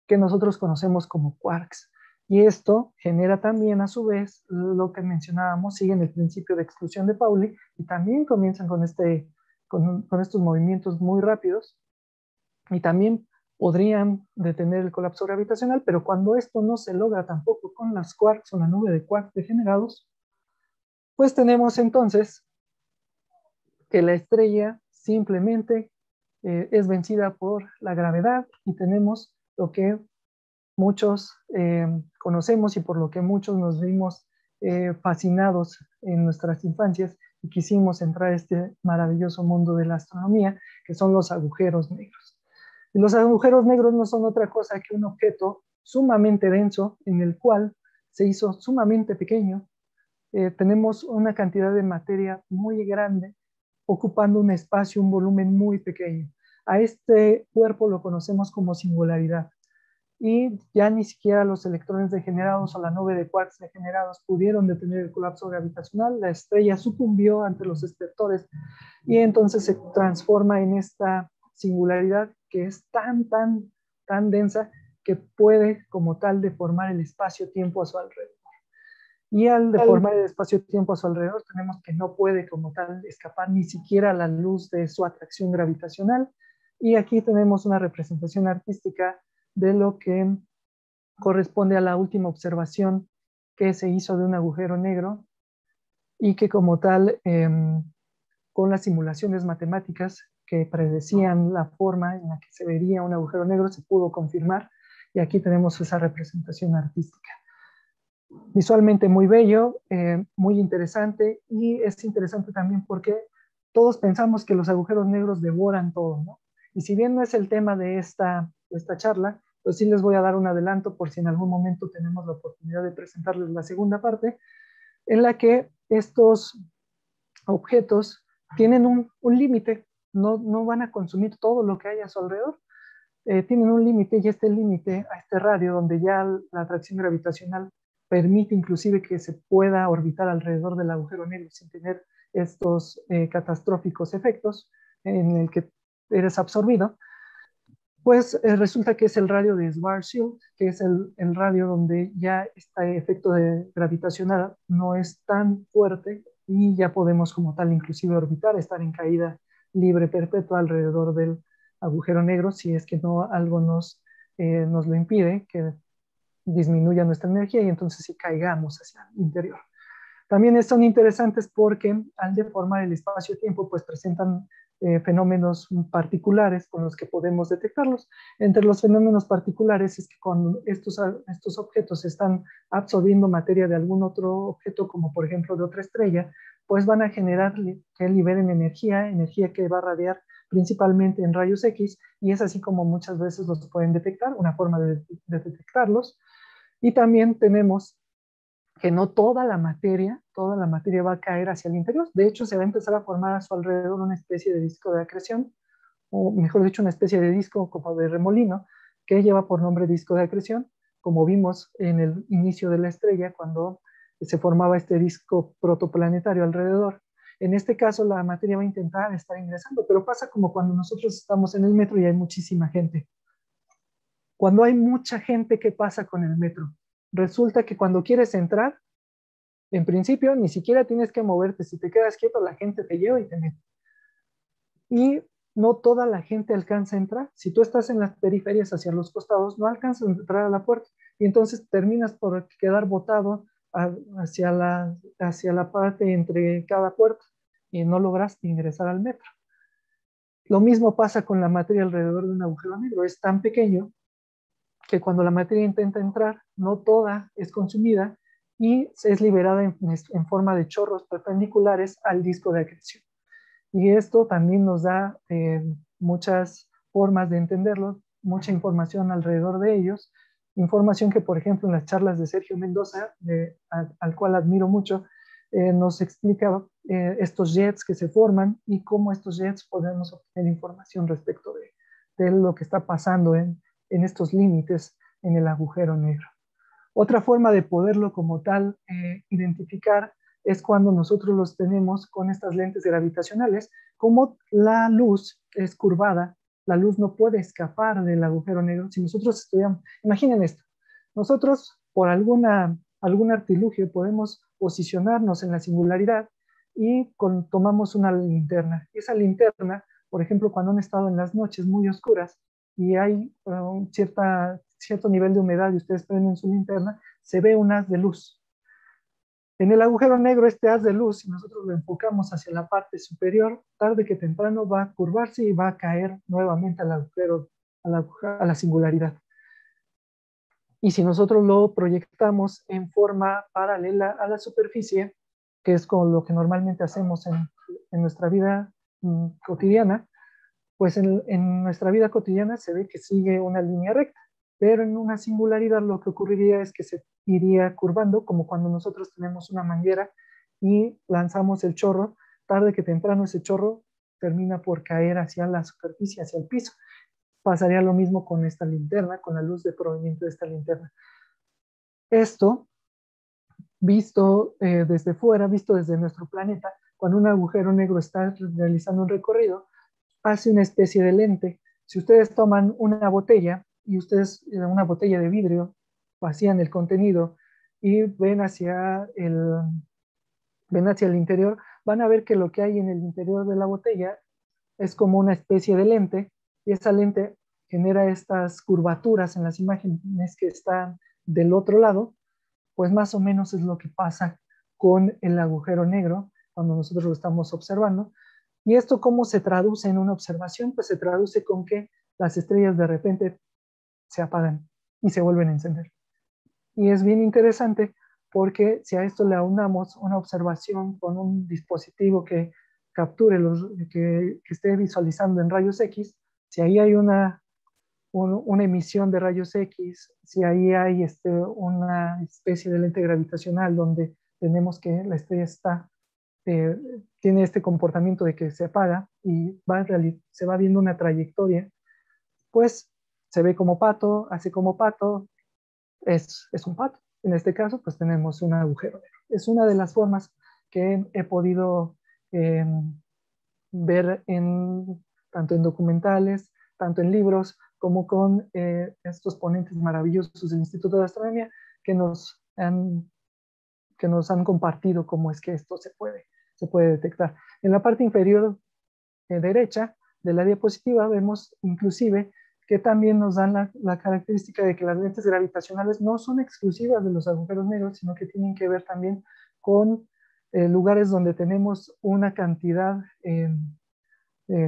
que nosotros conocemos como quarks. Y esto genera también a su vez lo que mencionábamos, siguen el principio de exclusión de Pauli y también comienzan con estos movimientos muy rápidos y también podrían detener el colapso gravitacional, pero cuando esto no se logra tampoco con las quarks o la nube de quarks degenerados, pues tenemos entonces que la estrella simplemente es vencida por la gravedad y tenemos lo que muchos conocemos y por lo que muchos nos vimos fascinados en nuestras infancias y quisimos entrar a este maravilloso mundo de la astronomía, que son los agujeros negros. Y los agujeros negros no son otra cosa que un objeto sumamente denso en el cual se hizo sumamente pequeño. Tenemos una cantidad de materia muy grande ocupando un espacio, un volumen muy pequeño. A este cuerpo lo conocemos como singularidad y ya ni siquiera los electrones degenerados o la nube de quarks degenerados pudieron detener el colapso gravitacional. La estrella sucumbió ante los espectadores y entonces se transforma en esta singularidad que es tan densa que puede como tal deformar el espacio-tiempo a su alrededor. Y al deformar el espacio-tiempo a su alrededor, tenemos que no puede como tal escapar ni siquiera la luz de su atracción gravitacional. Y aquí tenemos una representación artística de lo que corresponde a la última observación que se hizo de un agujero negro y que como tal, con las simulaciones matemáticas que predecían la forma en la que se vería un agujero negro, se pudo confirmar. Y aquí tenemos esa representación artística. Visualmente muy bello, muy interesante, y es interesante también porque todos pensamos que los agujeros negros devoran todo, ¿no? Y si bien no es el tema de esta charla, pues sí les voy a dar un adelanto por si en algún momento tenemos la oportunidad de presentarles la segunda parte, en la que estos objetos tienen un límite, no van a consumir todo lo que hay a su alrededor, tienen un límite y este límite a este radio donde ya la atracción gravitacional permite inclusive que se pueda orbitar alrededor del agujero negro sin tener estos catastróficos efectos en el que eres absorbido, pues resulta que es el radio de Schwarzschild, que es el radio donde ya este efecto de gravitacional no es tan fuerte y ya podemos como tal inclusive orbitar, estar en caída libre perpetua alrededor del agujero negro si es que no algo nos lo impide, que disminuya nuestra energía y entonces sí caigamos hacia el interior. También son interesantes porque al deformar el espacio-tiempo, pues presentan fenómenos particulares con los que podemos detectarlos. Entre los fenómenos particulares es que cuando estos objetos están absorbiendo materia de algún otro objeto, como por ejemplo de otra estrella, pues van a generar que liberen energía que va a radiar principalmente en rayos X, y es así como muchas veces los pueden detectar, una forma de detectarlos. Y también tenemos que no toda la materia va a caer hacia el interior. De hecho, se va a empezar a formar a su alrededor una especie de disco de acreción, o mejor dicho, una especie de disco como de remolino, que lleva por nombre disco de acreción, como vimos en el inicio de la estrella, cuando se formaba este disco protoplanetario alrededor. En este caso, la materia va a intentar estar ingresando, pero pasa como cuando nosotros estamos en el metro y hay muchísima gente. Cuando hay mucha gente, ¿qué pasa con el metro? Resulta que cuando quieres entrar, en principio, ni siquiera tienes que moverte. Si te quedas quieto, la gente te lleva y te mete. Y no toda la gente alcanza a entrar. Si tú estás en las periferias hacia los costados, no alcanzas a entrar a la puerta. Y entonces terminas por quedar botado hacia la parte entre cada puerta y no lograste ingresar al metro. Lo mismo pasa con la materia alrededor de un agujero negro. Es tan pequeño que cuando la materia intenta entrar, no toda es consumida y es liberada en forma de chorros perpendiculares al disco de acreción. Y esto también nos da muchas formas de entenderlo, mucha información alrededor de ellos, información que, por ejemplo, en las charlas de Sergio Mendoza, al cual admiro mucho, nos explica estos jets que se forman y cómo estos jets podemos obtener información respecto de lo que está pasando en estos límites en el agujero negro. Otra forma de poderlo como tal identificar es cuando nosotros los tenemos con estas lentes gravitacionales. Como la luz es curvada, la luz no puede escapar del agujero negro. Si nosotros estudiamos, imaginen esto, nosotros por algún artilugio podemos posicionarnos en la singularidad y tomamos una linterna. Y esa linterna, por ejemplo, cuando han estado en las noches muy oscuras y hay cierto nivel de humedad y ustedes prenden su linterna, se ve un haz de luz. En el agujero negro, este haz de luz, si nosotros lo enfocamos hacia la parte superior, tarde que temprano va a curvarse y va a caer nuevamente al agujero, a la singularidad. Y si nosotros lo proyectamos en forma paralela a la superficie, que es con lo que normalmente hacemos en nuestra vida cotidiana, pues en nuestra vida cotidiana se ve que sigue una línea recta, pero en una singularidad lo que ocurriría es que se iría curvando, como cuando nosotros tenemos una manguera y lanzamos el chorro, tarde que temprano ese chorro termina por caer hacia la superficie, hacia el piso. Pasaría lo mismo con esta linterna, con la luz proveniente de esta linterna. Esto, visto desde fuera, visto desde nuestro planeta, cuando un agujero negro está realizando un recorrido, hace una especie de lente. Si ustedes toman una botella y ustedes, una botella de vidrio, vacían el contenido y ven hacia el interior, van a ver que lo que hay en el interior de la botella es como una especie de lente, y esa lente genera estas curvaturas en las imágenes que están del otro lado. Pues más o menos es lo que pasa con el agujero negro cuando nosotros lo estamos observando. ¿Y esto cómo se traduce en una observación? Pues se traduce con que las estrellas de repente se apagan y se vuelven a encender. Y es bien interesante porque si a esto le aunamos una observación con un dispositivo que capture que esté visualizando en rayos X, si ahí hay una emisión de rayos X, si ahí hay una especie de lente gravitacional donde tenemos que la estrella tiene este comportamiento de que se apaga y se va viendo una trayectoria, pues se ve como pato, hace como pato, es un pato. En este caso, pues tenemos un agujero negro. Es una de las formas que he podido eh, ver tanto en documentales, tanto en libros, como con estos ponentes maravillosos del Instituto de Astronomía que nos han compartido cómo es que esto se puede detectar. En la parte inferior derecha de la diapositiva vemos inclusive que también nos dan la característica de que las lentes gravitacionales no son exclusivas de los agujeros negros, sino que tienen que ver también con lugares donde tenemos una cantidad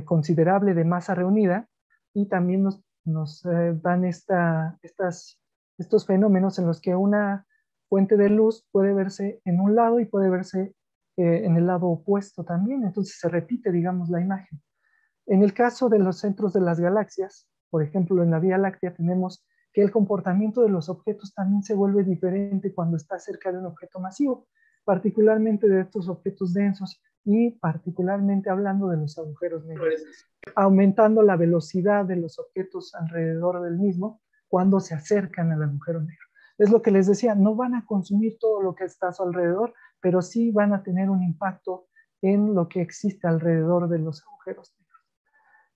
considerable de masa reunida, y también nos dan estos fenómenos en los que una fuente de luz puede verse en un lado y puede verse en el lado opuesto también. Entonces se repite, digamos, la imagen. En el caso de los centros de las galaxias, por ejemplo, en la Vía Láctea tenemos que el comportamiento de los objetos también se vuelve diferente cuando está cerca de un objeto masivo, particularmente de estos objetos densos y particularmente hablando de los agujeros negros, aumentando la velocidad de los objetos alrededor del mismo cuando se acercan al agujero negro. Es lo que les decía, no van a consumir todo lo que está a su alrededor, pero sí van a tener un impacto en lo que existe alrededor de los agujeros negros.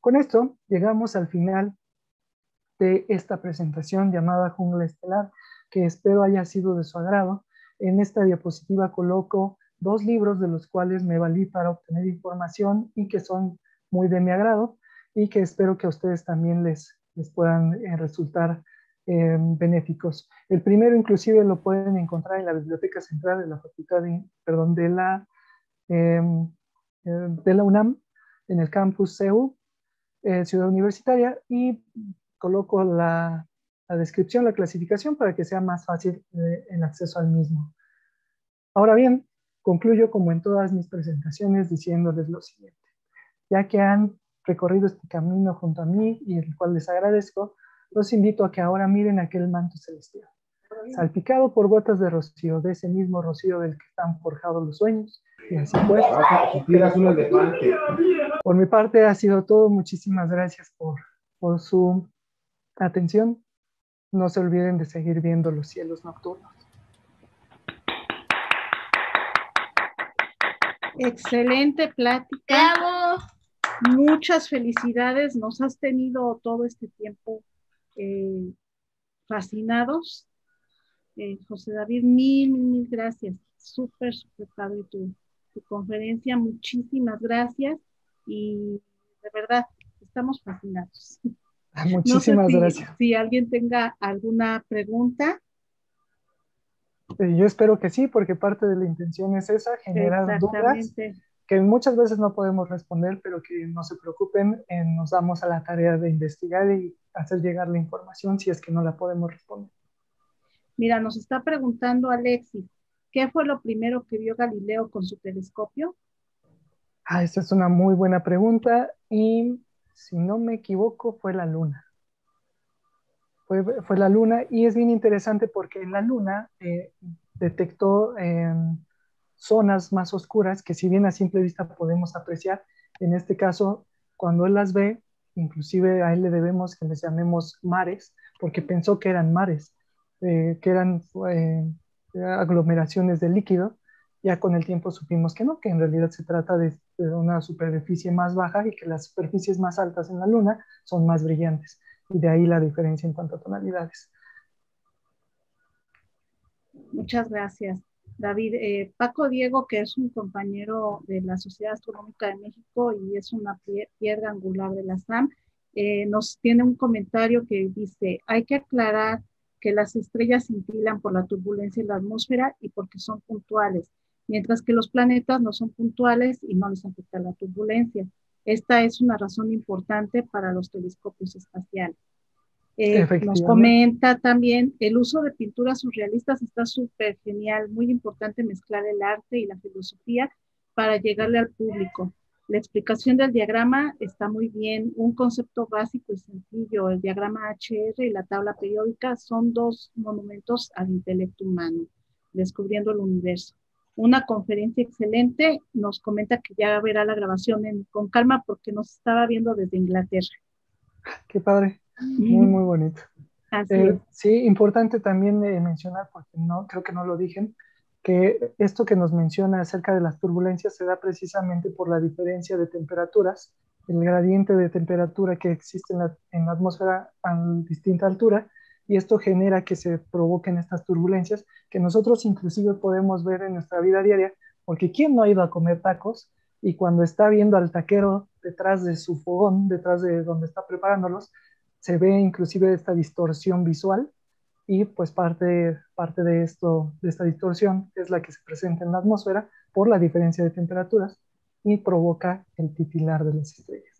Con esto llegamos al final de esta presentación llamada Jungla Estelar, que espero haya sido de su agrado. En esta diapositiva coloco 2 libros de los cuales me valí para obtener información y que son muy de mi agrado y que espero que a ustedes también les puedan resultar benéficos. El primero inclusive lo pueden encontrar en la Biblioteca Central de la Facultad de la UNAM, en el campus CEU, Ciudad Universitaria, y coloco la descripción, la clasificación para que sea más fácil el acceso al mismo. Ahora bien, concluyo como en todas mis presentaciones diciéndoles lo siguiente. Ya que han recorrido este camino junto a mí y el cual les agradezco, los invito a que ahora miren aquel manto celestial, salpicado por gotas de rocío, de ese mismo rocío del que están forjados los sueños. Y así pues, por mi parte ha sido todo. Muchísimas gracias por por su atención. No se olviden de seguir viendo los cielos nocturnos. Excelente plática. ¡Bravo! Muchas felicidades. Nos has tenido todo este tiempo fascinados. José David, mil gracias. Súper padre tu conferencia. Muchísimas gracias. Y de verdad, estamos fascinados. Muchísimas gracias. Si alguien tenga alguna pregunta. Yo espero que sí, porque parte de la intención es esa, generar dudas que muchas veces no podemos responder, pero que no se preocupen, nos damos a la tarea de investigar y hacer llegar la información si es que no la podemos responder. Mira, nos está preguntando Alexis, ¿qué fue lo primero que vio Galileo con su telescopio? Esta es una muy buena pregunta y si no me equivoco fue la luna. Fue la luna y es bien interesante porque en la luna detectó zonas más oscuras que si bien a simple vista podemos apreciar, en este caso cuando él las ve, inclusive a él le debemos que les llamemos mares, porque pensó que eran mares, que eran aglomeraciones de líquido. Ya con el tiempo supimos que no, que en realidad se trata de una superficie más baja y que las superficies más altas en la luna son más brillantes. Y de ahí la diferencia en cuanto a tonalidades. Muchas gracias, David. Paco Diego, que es un compañero de la Sociedad Astronómica de México y es una piedra angular de la SAM, nos tiene un comentario que dice, hay que aclarar que las estrellas cintilan por la turbulencia en la atmósfera y porque son puntuales, mientras que los planetas no son puntuales y no les afecta la turbulencia. Esta es una razón importante para los telescopios espaciales. Nos comenta también, el uso de pinturas surrealistas está súper genial, muy importante mezclar el arte y la filosofía para llegarle al público. La explicación del diagrama está muy bien, un concepto básico y sencillo, el diagrama HR y la tabla periódica son dos monumentos al intelecto humano, descubriendo el universo. Una conferencia excelente, nos comenta que ya verá la grabación con calma porque nos estaba viendo desde Inglaterra. Qué padre. Muy bonito. Así es. Sí, importante también mencionar, porque no, creo que no lo dije, que esto que nos menciona acerca de las turbulencias se da precisamente por la diferencia de temperaturas, el gradiente de temperatura que existe en la atmósfera a distinta altura, y esto genera que se provoquen estas turbulencias que nosotros inclusive podemos ver en nuestra vida diaria, porque ¿quién no ha ido a comer tacos? Y cuando está viendo al taquero detrás de su fogón, detrás de donde está preparándolos, se ve inclusive esta distorsión visual y pues parte de esto, de esta distorsión es la que se presenta en la atmósfera por la diferencia de temperaturas y provoca el titilar de las estrellas.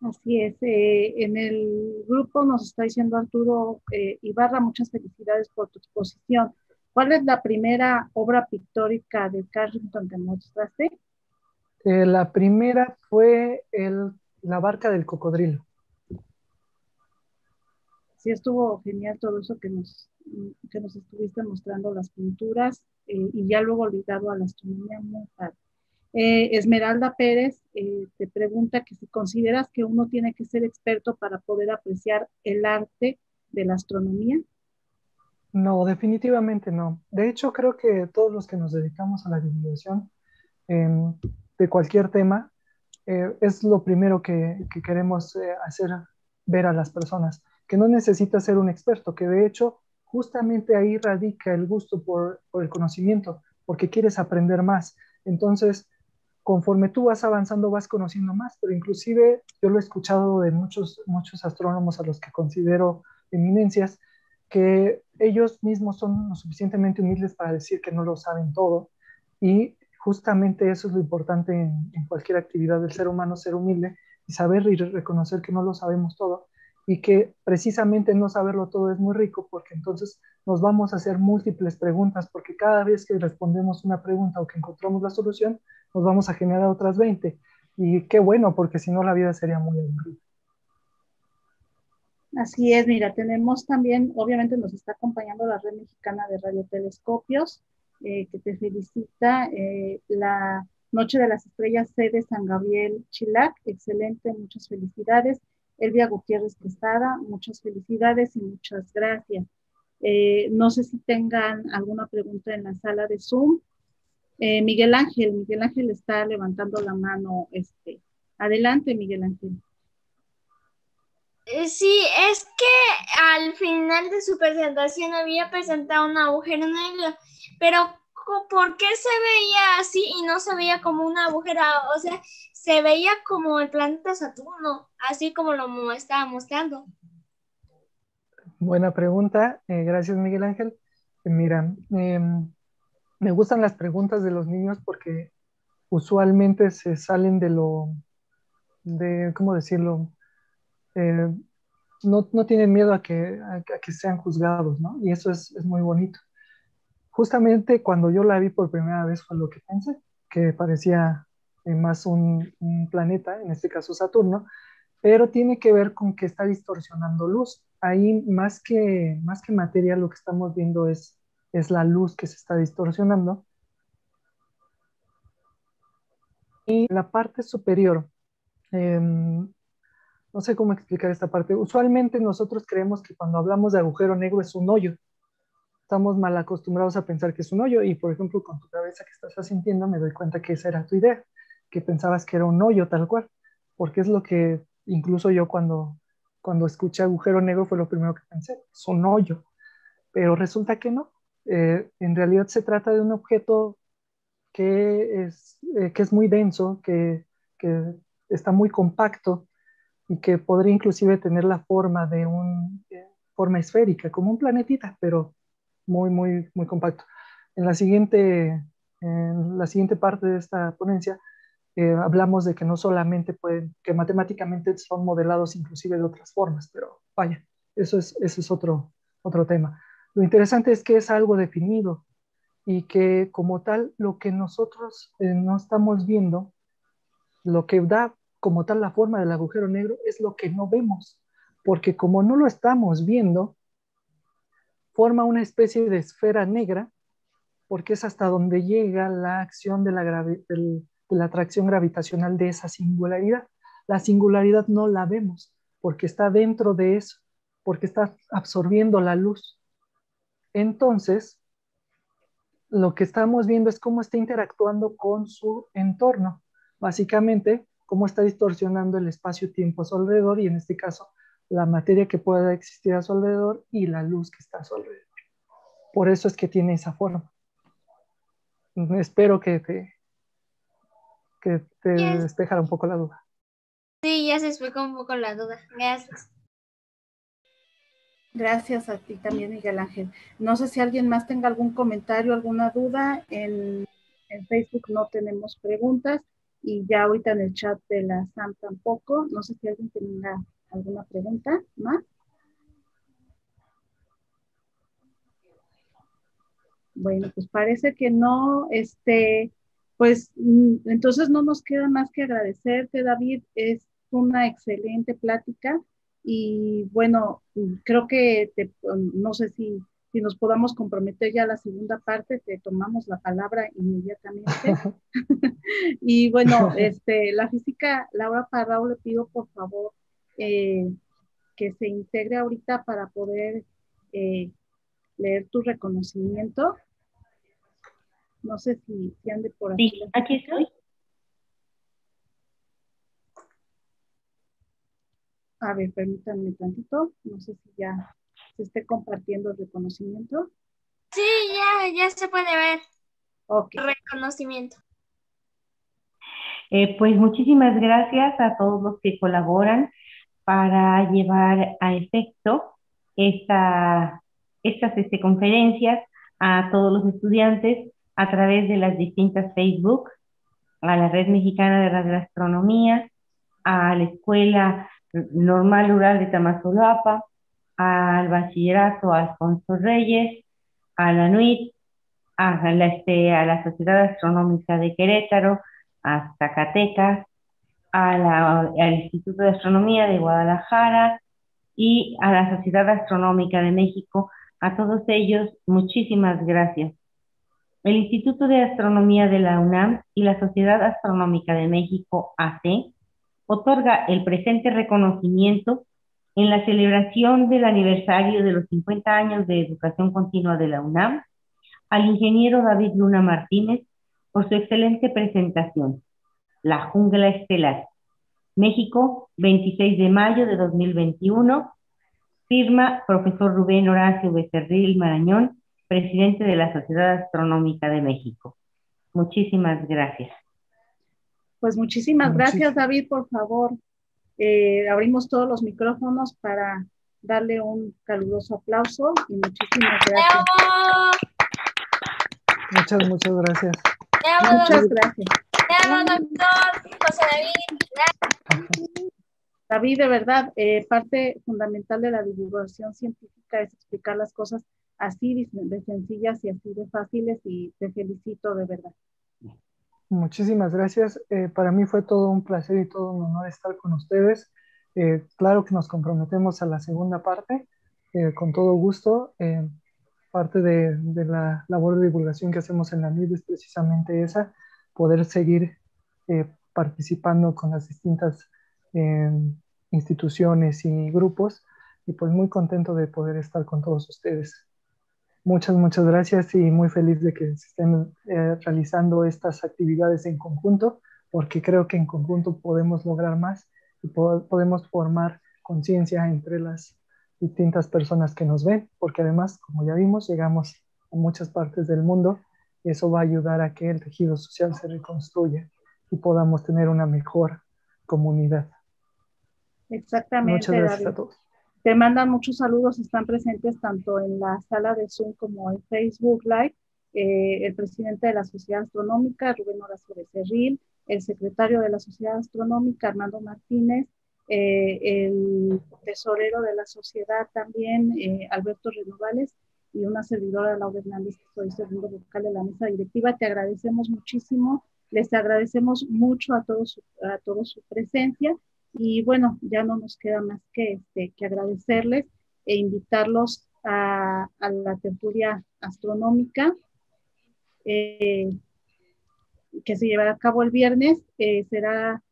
Así es, en el grupo nos está diciendo Arturo Ibarra, muchas felicidades por tu exposición. ¿Cuál es la primera obra pictórica de Carrington que mostraste? La primera fue la barca del cocodrilo. Sí, estuvo genial todo eso que nos estuviste mostrando, las pinturas y ya luego ligado a la astronomía, muy padre. Esmeralda Pérez te pregunta que si consideras que uno tiene que ser experto para poder apreciar el arte de la astronomía. No, definitivamente no. De hecho, creo que todos los que nos dedicamos a la divulgación de cualquier tema, es lo primero que queremos hacer ver a las personas, que no necesitas ser un experto, que de hecho justamente ahí radica el gusto por el conocimiento, porque quieres aprender más. Entonces, conforme tú vas avanzando, vas conociendo más, pero inclusive yo lo he escuchado de muchos astrónomos a los que considero eminencias, que ellos mismos son lo suficientemente humildes para decir que no lo saben todo, y justamente eso es lo importante en cualquier actividad del ser humano, ser humilde y saber y reconocer que no lo sabemos todo y que precisamente no saberlo todo es muy rico porque entonces nos vamos a hacer múltiples preguntas porque cada vez que respondemos una pregunta o que encontramos la solución, nos vamos a generar otras 20. Y qué bueno, porque si no la vida sería muy aburrida. Así es, mira, tenemos también, obviamente nos está acompañando la Red Mexicana de Radiotelescopios, que te felicita, la Noche de las Estrellas, sede San Gabriel Chilac, excelente, muchas felicidades. Elvia Gutiérrez Quesada, muchas felicidades y muchas gracias. No sé si tengan alguna pregunta en la sala de Zoom. Miguel Ángel está levantando la mano. Adelante, Miguel Ángel. Sí, es que al final de su presentación había presentado un agujero negro, pero ¿por qué se veía así y no se veía como un agujero? O sea, se veía como el planeta Saturno, así como lo estaba mostrando. Buena pregunta, gracias Miguel Ángel. Mira, me gustan las preguntas de los niños porque usualmente se salen ¿cómo decirlo? Eh, no tienen miedo a que sean juzgados, ¿no? Y eso es muy bonito. Justamente cuando yo la vi por primera vez fue lo que pensé, que parecía más un planeta, en este caso Saturno, pero tiene que ver con que está distorsionando luz. Ahí más que materia lo que estamos viendo es la luz que se está distorsionando. Y la parte superior, no sé cómo explicar esta parte. Usualmente nosotros creemos que cuando hablamos de agujero negro es un hoyo. Estamos mal acostumbrados a pensar que es un hoyo y, por ejemplo, con tu cabeza que estás sintiendo me doy cuenta que esa era tu idea, que pensabas que era un hoyo tal cual, porque es lo que incluso yo cuando escuché agujero negro fue lo primero que pensé, es un hoyo, pero resulta que no. En realidad se trata de un objeto que es muy denso, que está muy compacto y que podría inclusive tener la forma de forma esférica, como un planetita, pero muy, muy, muy compacto. En la siguiente parte de esta ponencia hablamos de que no solamente que matemáticamente son modelados inclusive de otras formas, pero vaya, eso es otro tema. Lo interesante es que es algo definido y que como tal lo que nosotros no estamos viendo, lo que da como tal la forma del agujero negro es lo que no vemos, porque como no lo estamos viendo, forma una especie de esfera negra, porque es hasta donde llega la acción de la atracción gravitacional de esa singularidad. La singularidad no la vemos, porque está dentro de eso, porque está absorbiendo la luz. Entonces, lo que estamos viendo es cómo está interactuando con su entorno. Básicamente, cómo está distorsionando el espacio-tiempo a su alrededor y en este caso, la materia que pueda existir a su alrededor y la luz que está a su alrededor. Por eso es que tiene esa forma. Espero que te Yes. despejara un poco la duda. Sí, ya se explicó un poco la duda. Gracias. Gracias a ti también, Miguel Ángel. No sé si alguien más tenga algún comentario, alguna duda. En Facebook no tenemos preguntas y ya ahorita en el chat de la SAM tampoco. No sé si alguien tenga alguna pregunta más. Bueno, pues parece que no, pues entonces no nos queda más que agradecerte, David. Es una excelente plática y bueno, creo que no sé si nos podamos comprometer ya a la segunda parte, te tomamos la palabra inmediatamente. Y bueno, la física, Laura Parrao, le pido por favor que se integre ahorita para poder eh, leer tu reconocimiento. No sé si ande por aquí. Sí, aquí estoy. A ver, permítanme tantito. No sé si ya se esté compartiendo el reconocimiento. Sí, ya se puede ver. Ok. Reconocimiento. Pues muchísimas gracias a todos los que colaboran para llevar a efecto estas conferencias a todos los estudiantes a través de las distintas Facebook, a la Red Mexicana de Radioastronomía, a la Escuela Normal Rural de Tamazulapa, al Bachillerato Alfonso Reyes, a la NUIT, a la Sociedad Astronómica de Querétaro, a Zacatecas, al Instituto de Astronomía de Guadalajara y a la Sociedad Astronómica de México. A todos ellos, muchísimas gracias. El Instituto de Astronomía de la UNAM y la Sociedad Astronómica de México, AC, otorga el presente reconocimiento en la celebración del aniversario de los 50 años de educación continua de la UNAM al ingeniero David Luna Martínez por su excelente presentación, La Jungla Estelar, México, 26 de mayo de 2021, firma profesor Rubén Horacio Becerril Marañón, presidente de la Sociedad Astronómica de México. Muchísimas gracias. Pues muchísimas gracias, David, por favor. Abrimos todos los micrófonos para darle un caluroso aplauso y muchísimas gracias. Muchas gracias. Muchas gracias. Doctor José David. David, de verdad, parte fundamental de la divulgación científica es explicar las cosas así de sencillas y así de fáciles, y te felicito de verdad. Muchísimas gracias. Para mí fue todo un placer y todo un honor estar con ustedes. Claro que nos comprometemos a la segunda parte, con todo gusto. Parte de la labor de divulgación que hacemos en la NID es precisamente esa, poder seguir participando con las distintas instituciones y grupos, y pues muy contento de poder estar con todos ustedes. Muchas gracias, y muy feliz de que se estén realizando estas actividades en conjunto, porque creo que en conjunto podemos lograr más y podemos formar conciencia entre las distintas personas que nos ven, porque además, como ya vimos, llegamos a muchas partes del mundo, y eso va a ayudar a que el tejido social se reconstruya y podamos tener una mejor comunidad. Exactamente, muchas gracias, David. a todos. Te mandan muchos saludos, están presentes tanto en la sala de Zoom como en Facebook Live, el presidente de la Sociedad Astronómica, Rubén Horacio Becerril, el secretario de la Sociedad Astronómica, Armando Martínez, el tesorero de la sociedad también, Alberto Renovales, y una servidora, Laura Hernández, que soy segundo vocal de la mesa directiva. Te agradecemos muchísimo, les agradecemos mucho a todos su presencia. Y bueno, ya no nos queda más que agradecerles e invitarlos a la tertulia astronómica que se llevará a cabo el viernes. Será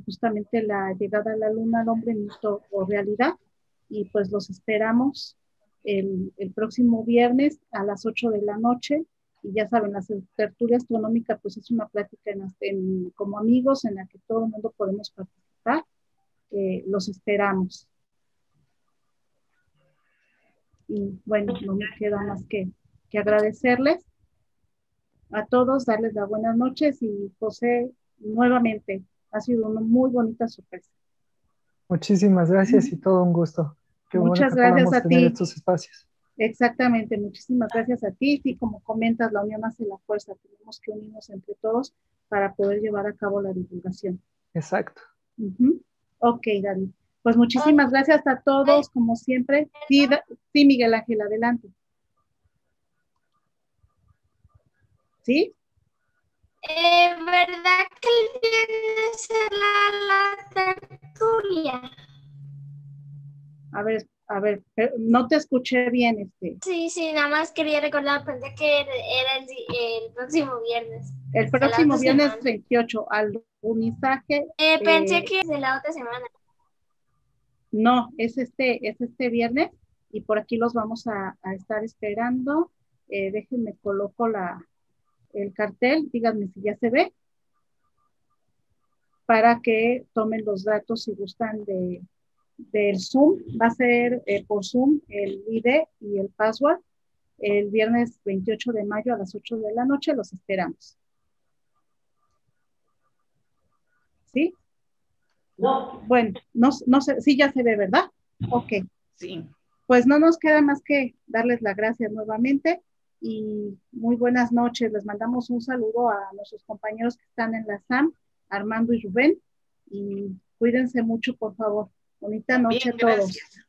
justamente la llegada a la luna, al hombre, mito o realidad. Y pues los esperamos el próximo viernes a las 8 de la noche. Y ya saben, la tertulia astronómica pues es una plática como amigos en la que todo el mundo podemos participar. Los esperamos. Y bueno, no me queda más que agradecerles a todos, darles las buenas noches, y José, nuevamente, ha sido una muy bonita sorpresa. Muchísimas gracias y todo un gusto. Qué Muchas bueno que gracias a tener ti. estos espacios. Exactamente, muchísimas gracias a ti. Sí, como comentas, la unión hace la fuerza. Tenemos que unirnos entre todos para poder llevar a cabo la divulgación. Exacto. Ok, David. Pues muchísimas gracias a todos, como siempre. Sí, Miguel Ángel, adelante. ¿Sí? ¿Verdad que el viernes será la tertulia? A ver, no te escuché bien. Sí, nada más quería recordar, pensé que era el próximo viernes. El próximo viernes 28, al alunizaje. Pensé que es de la otra semana. No, es este viernes, y por aquí los vamos a estar esperando. Déjenme coloco el cartel, díganme si ya se ve, para que tomen los datos si gustan del Zoom. Va a ser por Zoom el ID y el password. El viernes 28 de mayo a las 8 de la noche los esperamos. ¿Sí? No. Bueno, no sé, sí ya se ve, ¿verdad? Ok. Sí. Pues no nos queda más que darles las gracias nuevamente y muy buenas noches. Les mandamos un saludo a nuestros compañeros que están en la SAM, Armando y Rubén, y cuídense mucho, por favor. Bonita noche a todos. Gracias.